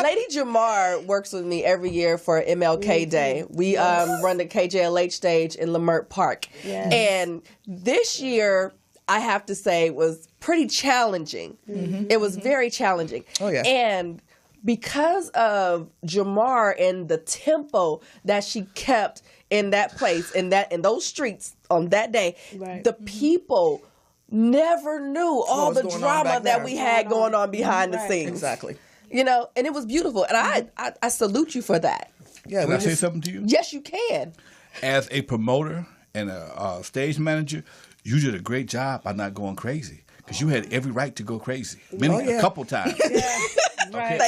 Lady Jamar works with me every year for MLK Day. We run the KJLH stage in Leimert Park. Yes. And this year, I have to say, was pretty challenging. It was very challenging. Oh, yeah. And because of Jamar and the tempo that she kept in that place, in those streets on that day, the people never knew all the drama that we had going on behind the scenes. Exactly. You know, and it was beautiful. And I salute you for that. Yeah. Can I say something to you? Yes, you can. As a promoter and a stage manager, you did a great job by not going crazy. Because you had every right to go crazy. A couple times. Okay?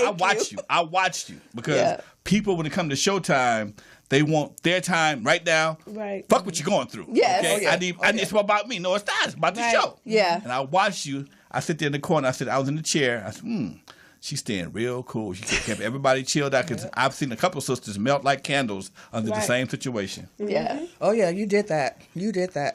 I watched you. Because people, when it comes to showtime, they want their time right now. Right. Fuck what you're going through. Yes. Okay? I need it's about me. No, it's not. It's about the show. Yeah. And I watched you. I sit there in the corner. I was in the chair. I said, she's staying real cool. She kept everybody chilled out because I've seen a couple of sisters melt like candles under the same situation. Yeah. Oh, yeah, you did that.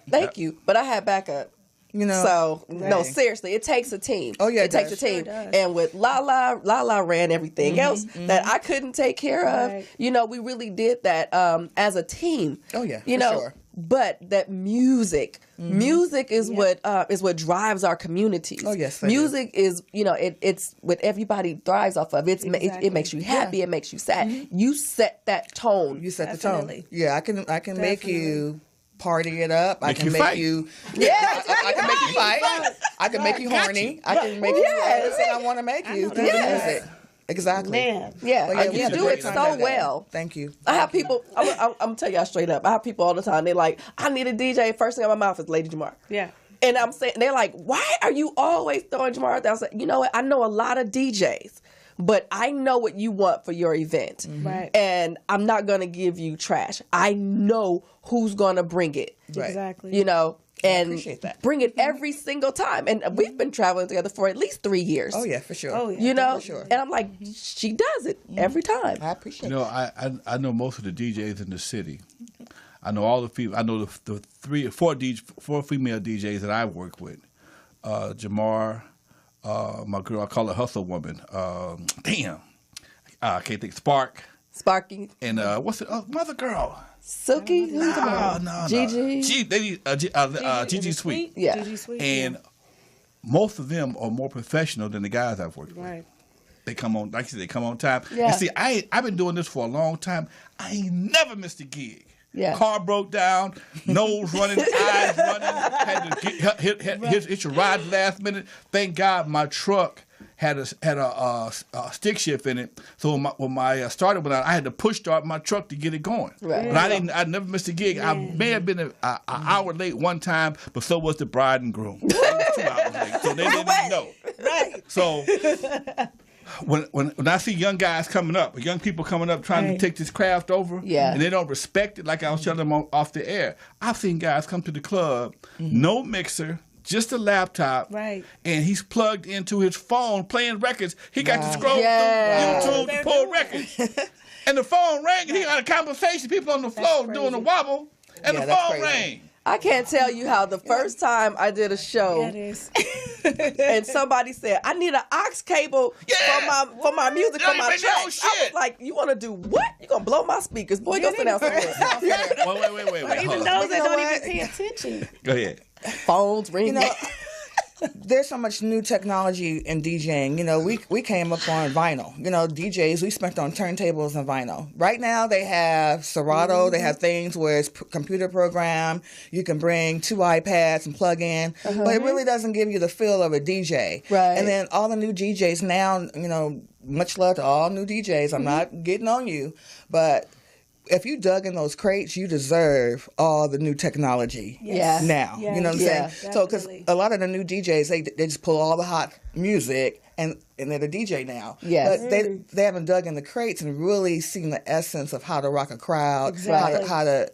Thank you. But I had backup. You know. So, no, seriously, it takes a team. Oh, yeah, it takes a team. Sure does. And with Lala ran everything else that I couldn't take care of. Right. You know, we really did that as a team. Oh, yeah, you for know, sure. But that music is what drives our communities. Oh, yes, music is, you know, it's what everybody thrives off of. It makes you happy. It makes you sad. You set that tone. You set the tone. Yeah, I can make you party it up. I can make you. Yeah, I can make you fight. I can make you horny. I can make you anything I want to make you through the music. Exactly. Man. Yeah, we you had a do great it time so that day. well. Thank you. I have people, I'm going to tell y'all straight up, I have people all the time, they're like, I need a DJ, first thing out of my mouth is Lady Jamar. Yeah. And I'm saying, they're like, why are you always throwing Jamar out there? I was like, you know what, I know a lot of DJs, but I know what you want for your event. Right. And I'm not going to give you trash. I know who's going to bring it. Right. Exactly. You know? And appreciate that. bring it every single time. And we've been traveling together for at least 3 years. Oh, yeah, for sure. Oh, yeah. You know? For sure. And I'm like, she does it every time. I appreciate You know, I know most of the DJs in the city. I know all the people. I know the four female DJs that I work with. Jamar, my girl, I call her Hustle Woman. I can't think. Sparky. And what's the mother girl? Silky? No. Gigi? Gigi Sweet. Yeah. Gigi Sweet. And most of them are more professional than the guys I've worked with. Right. They come on, like you said, they come on time. Yeah. And see, I've been doing this for a long time. I ain't never missed a gig. Yeah. Car broke down, nose running, eyes running, had to hit your ride last minute. Thank God my truck had a stick shift in it. So when my starter went out, I had to push start my truck to get it going. Right. But I never missed a gig. I may have been an hour late one time, but so was the bride and groom. I was 2 hours late, so they didn't even know. Right. So when I see young guys coming up, young people coming up trying to take this craft over, and they don't respect it, like I was telling them off the air, I've seen guys come to the club, no mixer, just a laptop, Right. and he's plugged into his phone playing records. He got to scroll through YouTube to pull records. And the phone rang, and he got a conversation, people on the floor doing a wobble, and the phone rang. I can't tell you how the first time I did a show, That is. and somebody said, I need an aux cable for my music, for my tracks. I was like, you want to do what? You going to blow my speakers. Boy, go sit down somewhere. Wait. Even those that don't even pay attention. Go ahead. Phones ringing. You know, there's so much new technology in DJing. You know, we came up on vinyl. You know, DJs, we spent on turntables and vinyl. Right now, they have Serato. They have things where it's computer program. You can bring 2 iPads and plug in. But it really doesn't give you the feel of a DJ. Right. And then all the new DJs now, you know, much love to all new DJs. I'm not getting on you. But if you dug in those crates, you deserve all the new technology now. Yes. You know what I'm saying? So, because a lot of the new DJs, they just pull all the hot music and they're the DJ now. Yes. But they haven't dug in the crates and really seen the essence of how to rock a crowd, Exactly. how to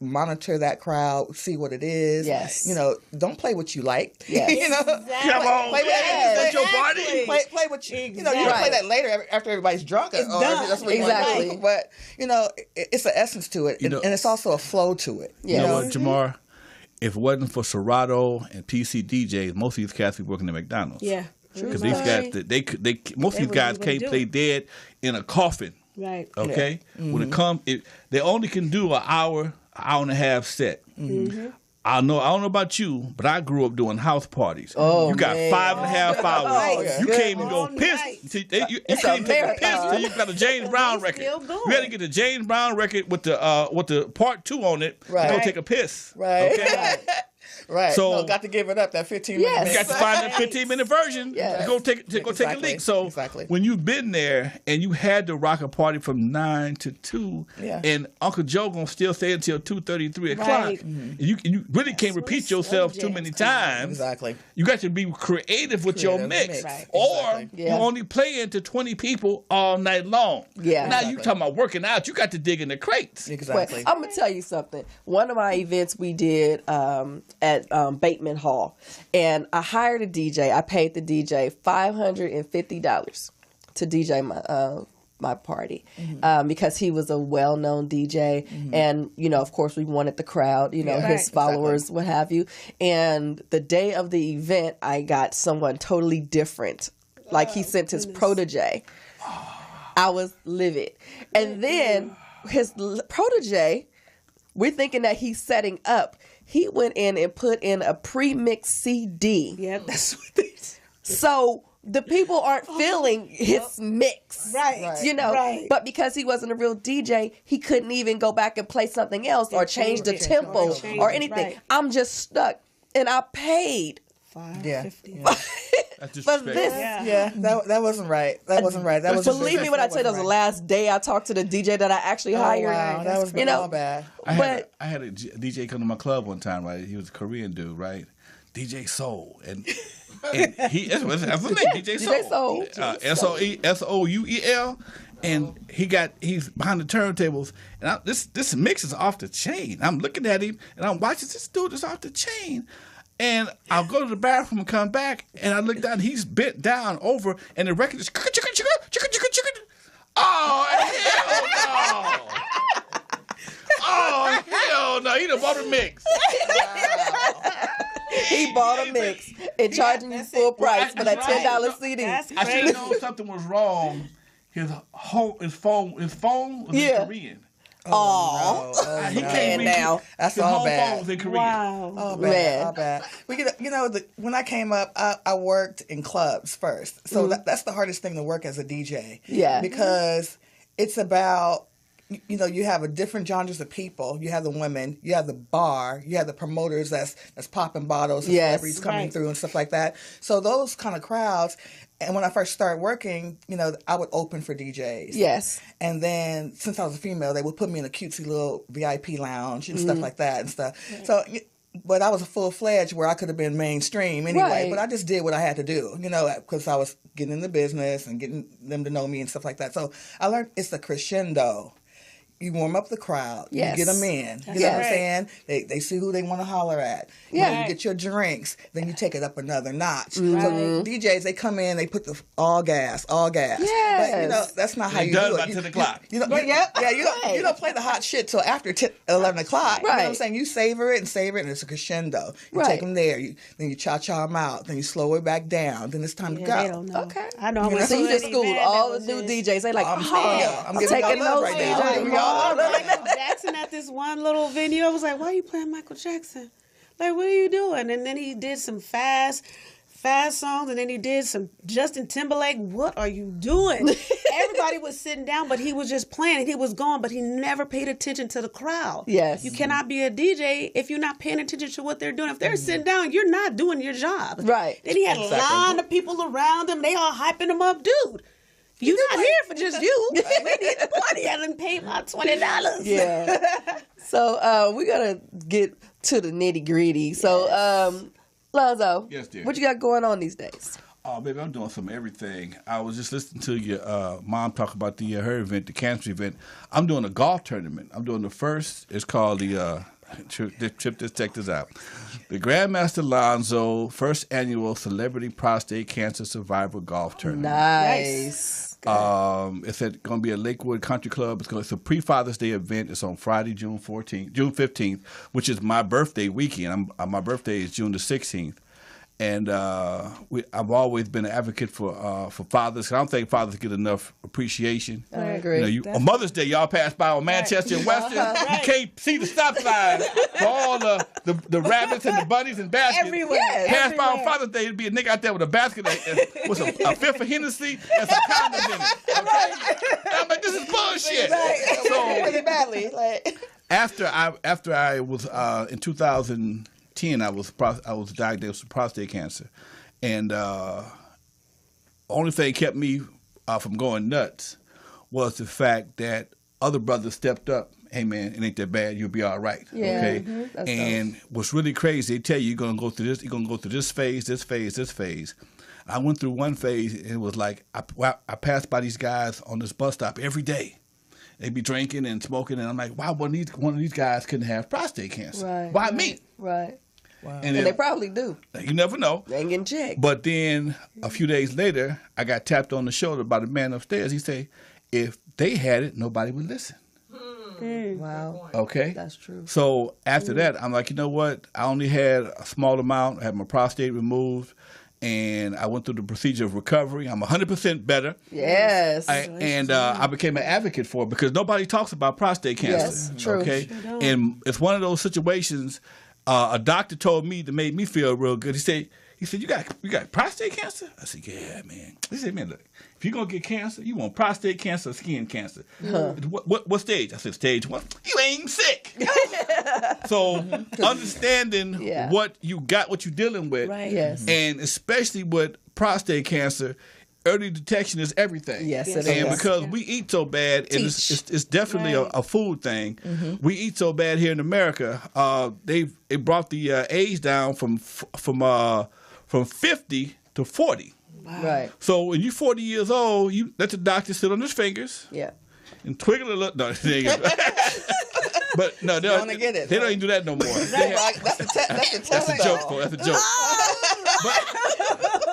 monitor that crowd, see what it is. Yes. Don't play what you like. Yes. Come on, Play that's your party. Play what you you don't play that later after everybody's drunk. Or that's what you want to do. But it's an essence to it, and it's also a flow to it. Yeah. You know what, Jamar? If it wasn't for Serato and PC DJs, most of these cats be working at McDonald's. Yeah. Because these guys, most of these guys can't play dead in a coffin. Right. Okay. Yeah. When it comes, they only can do an hour and a half set. Mm-hmm. I don't know about you, but I grew up doing house parties. Oh, you got man. 5.5 hours. You can't even go piss. You can't even piss till you got a James Brown record. You got to get the James Brown record with the part 2 on it. Right. To go take a piss. Right. Okay. Right. So got to give it up that 15 minutes. You got to find that 15-minute version to go take a leak. So when you've been there and you had to rock a party from 9 to 2, and Uncle Joe gonna still stay until 2:30, 3 o'clock, you really can't repeat yourself too many times. Exactly. You got to be creative with your mix, or you only play into 20 people all night long. Yeah. Now you talking about working out? You got to dig in the crates. Exactly. But I'm gonna tell you something. One of my events we did at Bateman Hall, and I hired a DJ. I paid the DJ $550 to DJ my party, because he was a well-known DJ, and of course we wanted the crowd, his followers, what have you. And the day of the event, I got someone totally different. Like he sent his protege. I was livid, and then his protege, we're thinking that he's setting up. He went in and put in a pre-mixed CD. Yeah, that's what they do. So the people aren't feeling his mix. Right. Right. But because he wasn't a real DJ, he couldn't even go back and play something else or change the tempo or anything. Right. I'm just stuck. And I paid $550. for this. That wasn't right. That wasn't right. That was believe me when I tell you that was the last day I talked to the DJ that I actually hired. Wow, that was all bad. I had a DJ come to my club one time, right? He was a Korean dude, right? DJ Soul. And he that's his name, DJ Soul. SOUEL. And he's behind the turntables, and this mix is off the chain. I'm looking at him, and I'm watching this dude is off the chain. And I'll go to the bathroom and come back, and I look down, he's bent down over, and the record is oh, hell no! Oh, hell no! He done bought a mix. He bought a mix and charging you full price for that $10 CD. I should have known something was wrong. His phone was in Korean. He can't read now. That's all bad. Phone was in Korean. Wow. Oh, bad. All bad. When I came up, I worked in clubs first. So that's the hardest thing to work as a DJ. Yeah. Because it's about, you have a different genres of people. You have the women, you have the bar, you have the promoters that's popping bottles, and celebrities coming through and stuff like that. So those kind of crowds. And when I first started working, I would open for DJs. Yes. And then since I was a female, they would put me in a cutesy little VIP lounge and stuff like that and stuff. Right. So, but I was a full-fledged where I could have been mainstream anyway. Right. But I just did what I had to do, because I was getting in the business and getting them to know me and stuff like that. So I learned it's the crescendo. You warm up the crowd. Yes. You get them in. You know what I'm saying? They see who they want to holler at. You get your drinks. Then you take it up another notch. Mm-hmm. So DJs, they come in, they put the all gas. Yes. But, that's not how you do it. By 10 o'clock. You don't play the hot shit till after 11 o'clock. Right. You know what I'm saying? You savor it, and it's a crescendo. You take them there. Then you cha-cha them out. Then you slow it back down. Then it's time to go. They don't know. Okay. I know. So you just schooled all the new DJs. They like, I'm taking those right now. Michael Jackson at this one little venue. I was like, why are you playing Michael Jackson? Like, what are you doing? And then he did some fast songs, and then he did some Justin Timberlake. What are you doing? Everybody was sitting down, but he was just playing, and he was gone, but he never paid attention to the crowd. Yes. You cannot be a DJ if you're not paying attention to what they're doing. If they're sitting down, you're not doing your job. Right. Then he had a line of people around him. They all hyping him up. Dude, You're not here for just you. We need the party. I done paid my $20. Yeah. So we gotta get to the nitty gritty. So Lonzo, yes, dear. What you got going on these days? Oh, baby, I'm doing some everything. I was just listening to your mom talk about her event, the cancer event. I'm doing a golf tournament. I'm doing the first. It's called the check this out. The Grandmaster Alonzo first annual Celebrity Prostate Cancer Survivor Golf Tournament. Nice. It's going to be at Lakewood Country Club. It's a pre-Father's Day event. It's on Friday, June 15th, which is my birthday weekend. My birthday is June the 16th. And I've always been an advocate for fathers. I don't think fathers get enough appreciation. I agree. On Mother's Day, y'all pass by on Manchester and Western. You can't see the stop sign for all the rabbits and the bunnies and baskets. Everywhere. Pass by on Father's Day, it'd be a nigga out there with a basket with a fifth of Hennessy and some condoms in it. Okay? I'm like, this is bullshit. So really badly. after I was in 2010, I was diagnosed with prostate cancer, and only thing kept me from going nuts was the fact that other brothers stepped up. Hey man, it ain't that bad. You'll be all right. Yeah. Okay. Mm-hmm. And what's really crazy, they tell you you're gonna go through this. You're gonna go through this phase, this phase, this phase. I went through one phase, and it was like I passed by these guys on this bus stop every day. They'd be drinking and smoking, and I'm like, why one of these guys couldn't have prostate cancer? Right. Why me? Right. Wow. And they probably do. You never know. They ain't getting checked. But then a few days later, I got tapped on the shoulder by the man upstairs. He said, if they had it, nobody would listen. Wow. Okay? That's true. So after that, I'm like, you know what? I only had a small amount. I had my prostate removed, and I went through the procedure of recovery. I'm 100% better. Yes. I became an advocate for it because nobody talks about prostate cancer. Yes, true. Okay? Sure And it's one of those situations. A doctor told me to make me feel real good. He said, you got prostate cancer? I said, yeah, man. He said, man, look, if you're gonna get cancer, you want prostate cancer or skin cancer. What stage? I said, stage 1. You ain't sick. So understanding what you got, what you're dealing with, Right. Yes. and especially with prostate cancer, early detection is everything. Yes, it and is. because we eat so bad, and it's definitely a food thing. Mm-hmm. We eat so bad here in America. They brought the age down from 50 to 40. Wow. Right. So when you're 40 years old, you let the doctor sit on his fingers. Yeah. And twiggle a little. No, they ain't. But no, they don't get it. They don't even do that no more. That's the test. That's a joke, folks. That's a joke.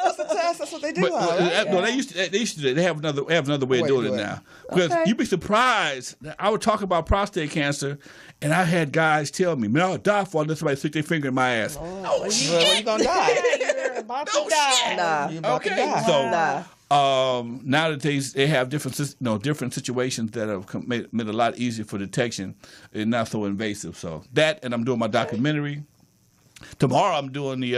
That's the test. That's what they do. No, they used to do that. They have another way of doing it now. Because you'd be surprised. I would talk about prostate cancer, and I had guys tell me, "Man, I'll die for this." Somebody stick their finger in my ass. Well, you're gonna die. You're about to die. Nah. You're about to Okay, die. so nowadays they have different situations that have made it a lot easier for detection and not so invasive. So that, and I'm doing my documentary. Tomorrow I'm doing the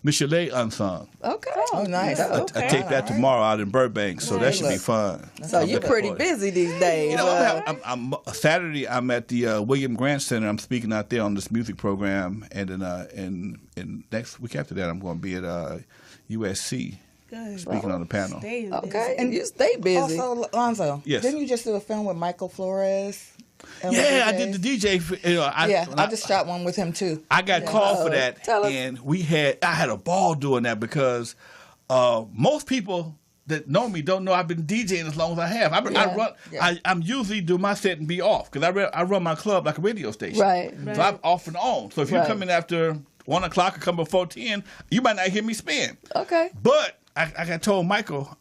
Michelet Unsung. Okay. Oh, nice. I take that tomorrow out in Burbank, so that should be fun. So you're pretty busy these days. You know, I'm Saturday. I'm at the William Grant Center. I'm speaking out there on this music program, and then in next week after that, I'm going to be at USC. Good. Speaking on the panel. Okay, and you stay busy. Also, Alonzo, Yes. didn't you just do a film with Michael Flores? Yeah, I did the DJ. I just shot one with him too. I got called for that, Tell us. and I had a ball doing that because most people that know me don't know I've been DJing as long as I have. I'm usually do my set and be off because I run my club like a radio station. Right. So I'm off and on. So if you come in after 1 o'clock or come before 10, you might not hear me spin. Okay. But I got told Michael,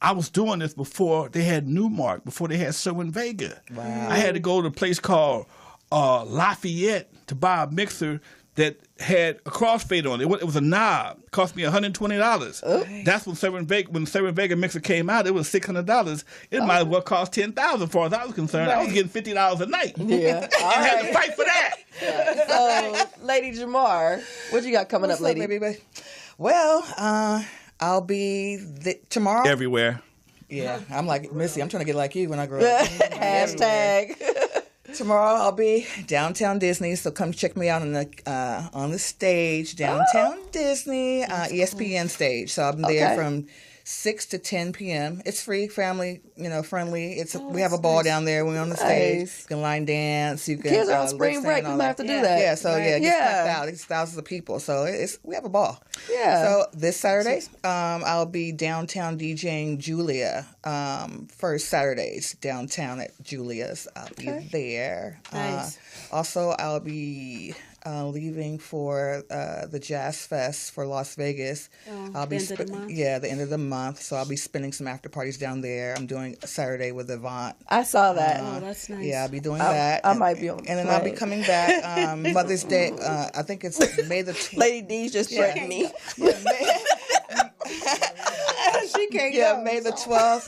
I was doing this before they had Newmark, before they had Sherwin Vega. Wow. I had to go to a place called Lafayette to buy a mixer that had a crossfader on it. It was a knob. It cost me $120. Okay. That's when Sherwin Vega mixer came out. It was $600. It might as well cost $10,000 as far as I was concerned. I was getting $50 a night. Yeah. I had to fight for that. So, Lady Jamar, what you got coming up, lady? Baby? Well, I'll be tomorrow. Everywhere. Yeah, I'm like Missy. I'm trying to get like you when I grow up. Hashtag. Tomorrow I'll be downtown Disney, so come check me out on the stage, downtown Disney, ESPN stage. So I'm there from 6 to 10 p.m. It's free, family, friendly. We have a ball down there. We're on the stage. You can line dance. You can kids are on spring break. We might have to do that. Yeah, so it gets packed out. It's thousands of people. So we have a ball. Yeah. So this Saturday, I'll be downtown DJing Julia. First Saturdays downtown at Julia's. I'll be there. Nice. Also, I'll be leaving for the Jazz Fest for Las Vegas. I'll be the end of the month? Yeah, the end of the month. So I'll be spending some after parties down there. I'm doing a Saturday with Avant. I saw that. Oh, that's nice. Yeah, I'll be doing that. I might be on the And then plane. I'll be coming back Mother's Day. I think it's May the 12th. Lady D's just threatened me. She can't go. May the 12th.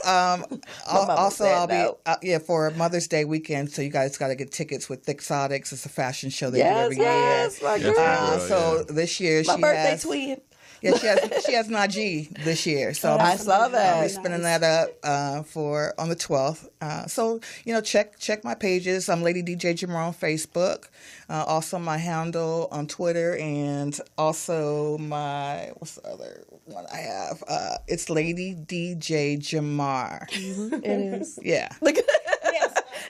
Also, I'll be for Mother's Day weekend. So you guys got to get tickets with Thixotics. It's a fashion show they do every year. Yes, my girl. So this year my birthday twin. Yeah, she has Najee this year. So I saw that. I'll be spinning that up for on the 12th. So check my pages. I'm Lady DJ Jamar on Facebook. Also my handle on Twitter, and also what's the other one I have? It's Lady DJ Jamar. Mm-hmm. It is. Yeah.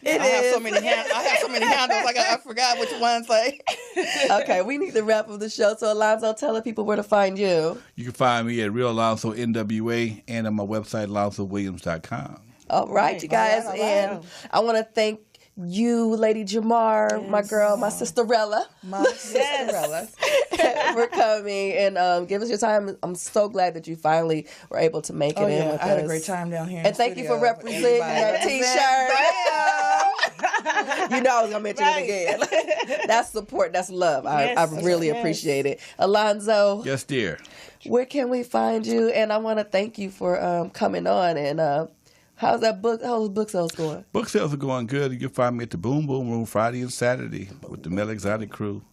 I have so many handles. I forgot which ones. Okay, we need to wrap up the show. So Alonzo, tell people where to find you. You can find me at Real Alonzo N.W.A. and on my website AlonzoWilliams.com. All right, you guys, and I want to thank you, Lady Jamar, my girl, my sisterella, for coming and give us your time. I'm so glad that you finally were able to make it in with us. I had a great time down here. And thank you for representing that T-shirt. You know I was going to mention it again. That's support. That's love. I really appreciate it. Alonzo. Yes, dear. Where can we find you? And I want to thank you for coming on. And how's those book sales going? Book sales are going good. You can find me at the Boom Boom Room Friday and Saturday with the Mel Exotic crew.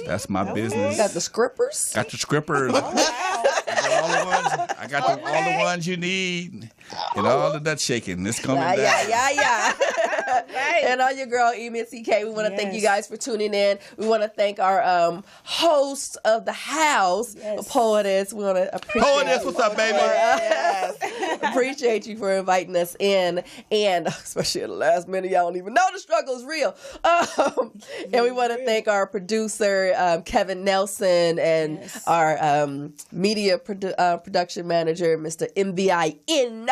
That's my business. Got the scrippers? Got the scrippers. I got all the ones you need. And all the nut shaking. It's coming down. Yeah. Right. And on your girl, E-M-C-K, we want to thank you guys for tuning in. We want to thank our host of the house, Poetess. We want to appreciate Poetess, what's up, baby? Appreciate you for inviting us in. And especially at the last minute, y'all don't even know the struggle is real. And we want to thank our producer, Kevin Nelson, and our media production manager, Mr. M-V-I-N.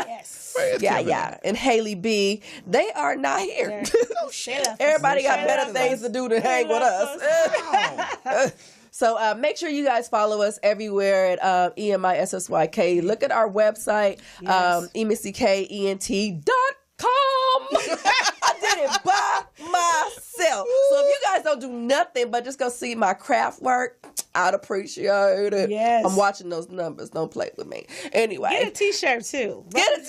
Yeah. And Haley B. They are not here. Everybody got better things to do than hang with us. So make sure you guys follow us everywhere at EMISSYK. Look at our website, EMISSYKENT.com. I did it by myself. So if you guys don't do nothing but just go see my craft work, I'd appreciate it. Yes. I'm watching those numbers. Don't play with me. Anyway. Get a T-shirt, too. Get a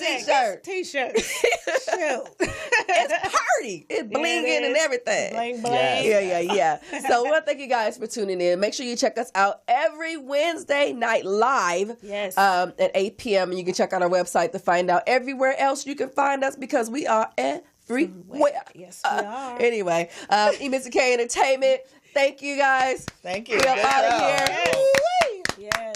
T-shirt. Shoot. It's party. It's blinging and everything. Bling, bling. Yeah. So I want to thank you guys for tuning in. Make sure you check us out every Wednesday night live at 8 p.m. And you can check out our website to find out everywhere else you can find us, because we are everywhere. Yes, we are. Anyway, E-M-C-K Entertainment. Thank you guys. Thank you. We're out of here. Yes.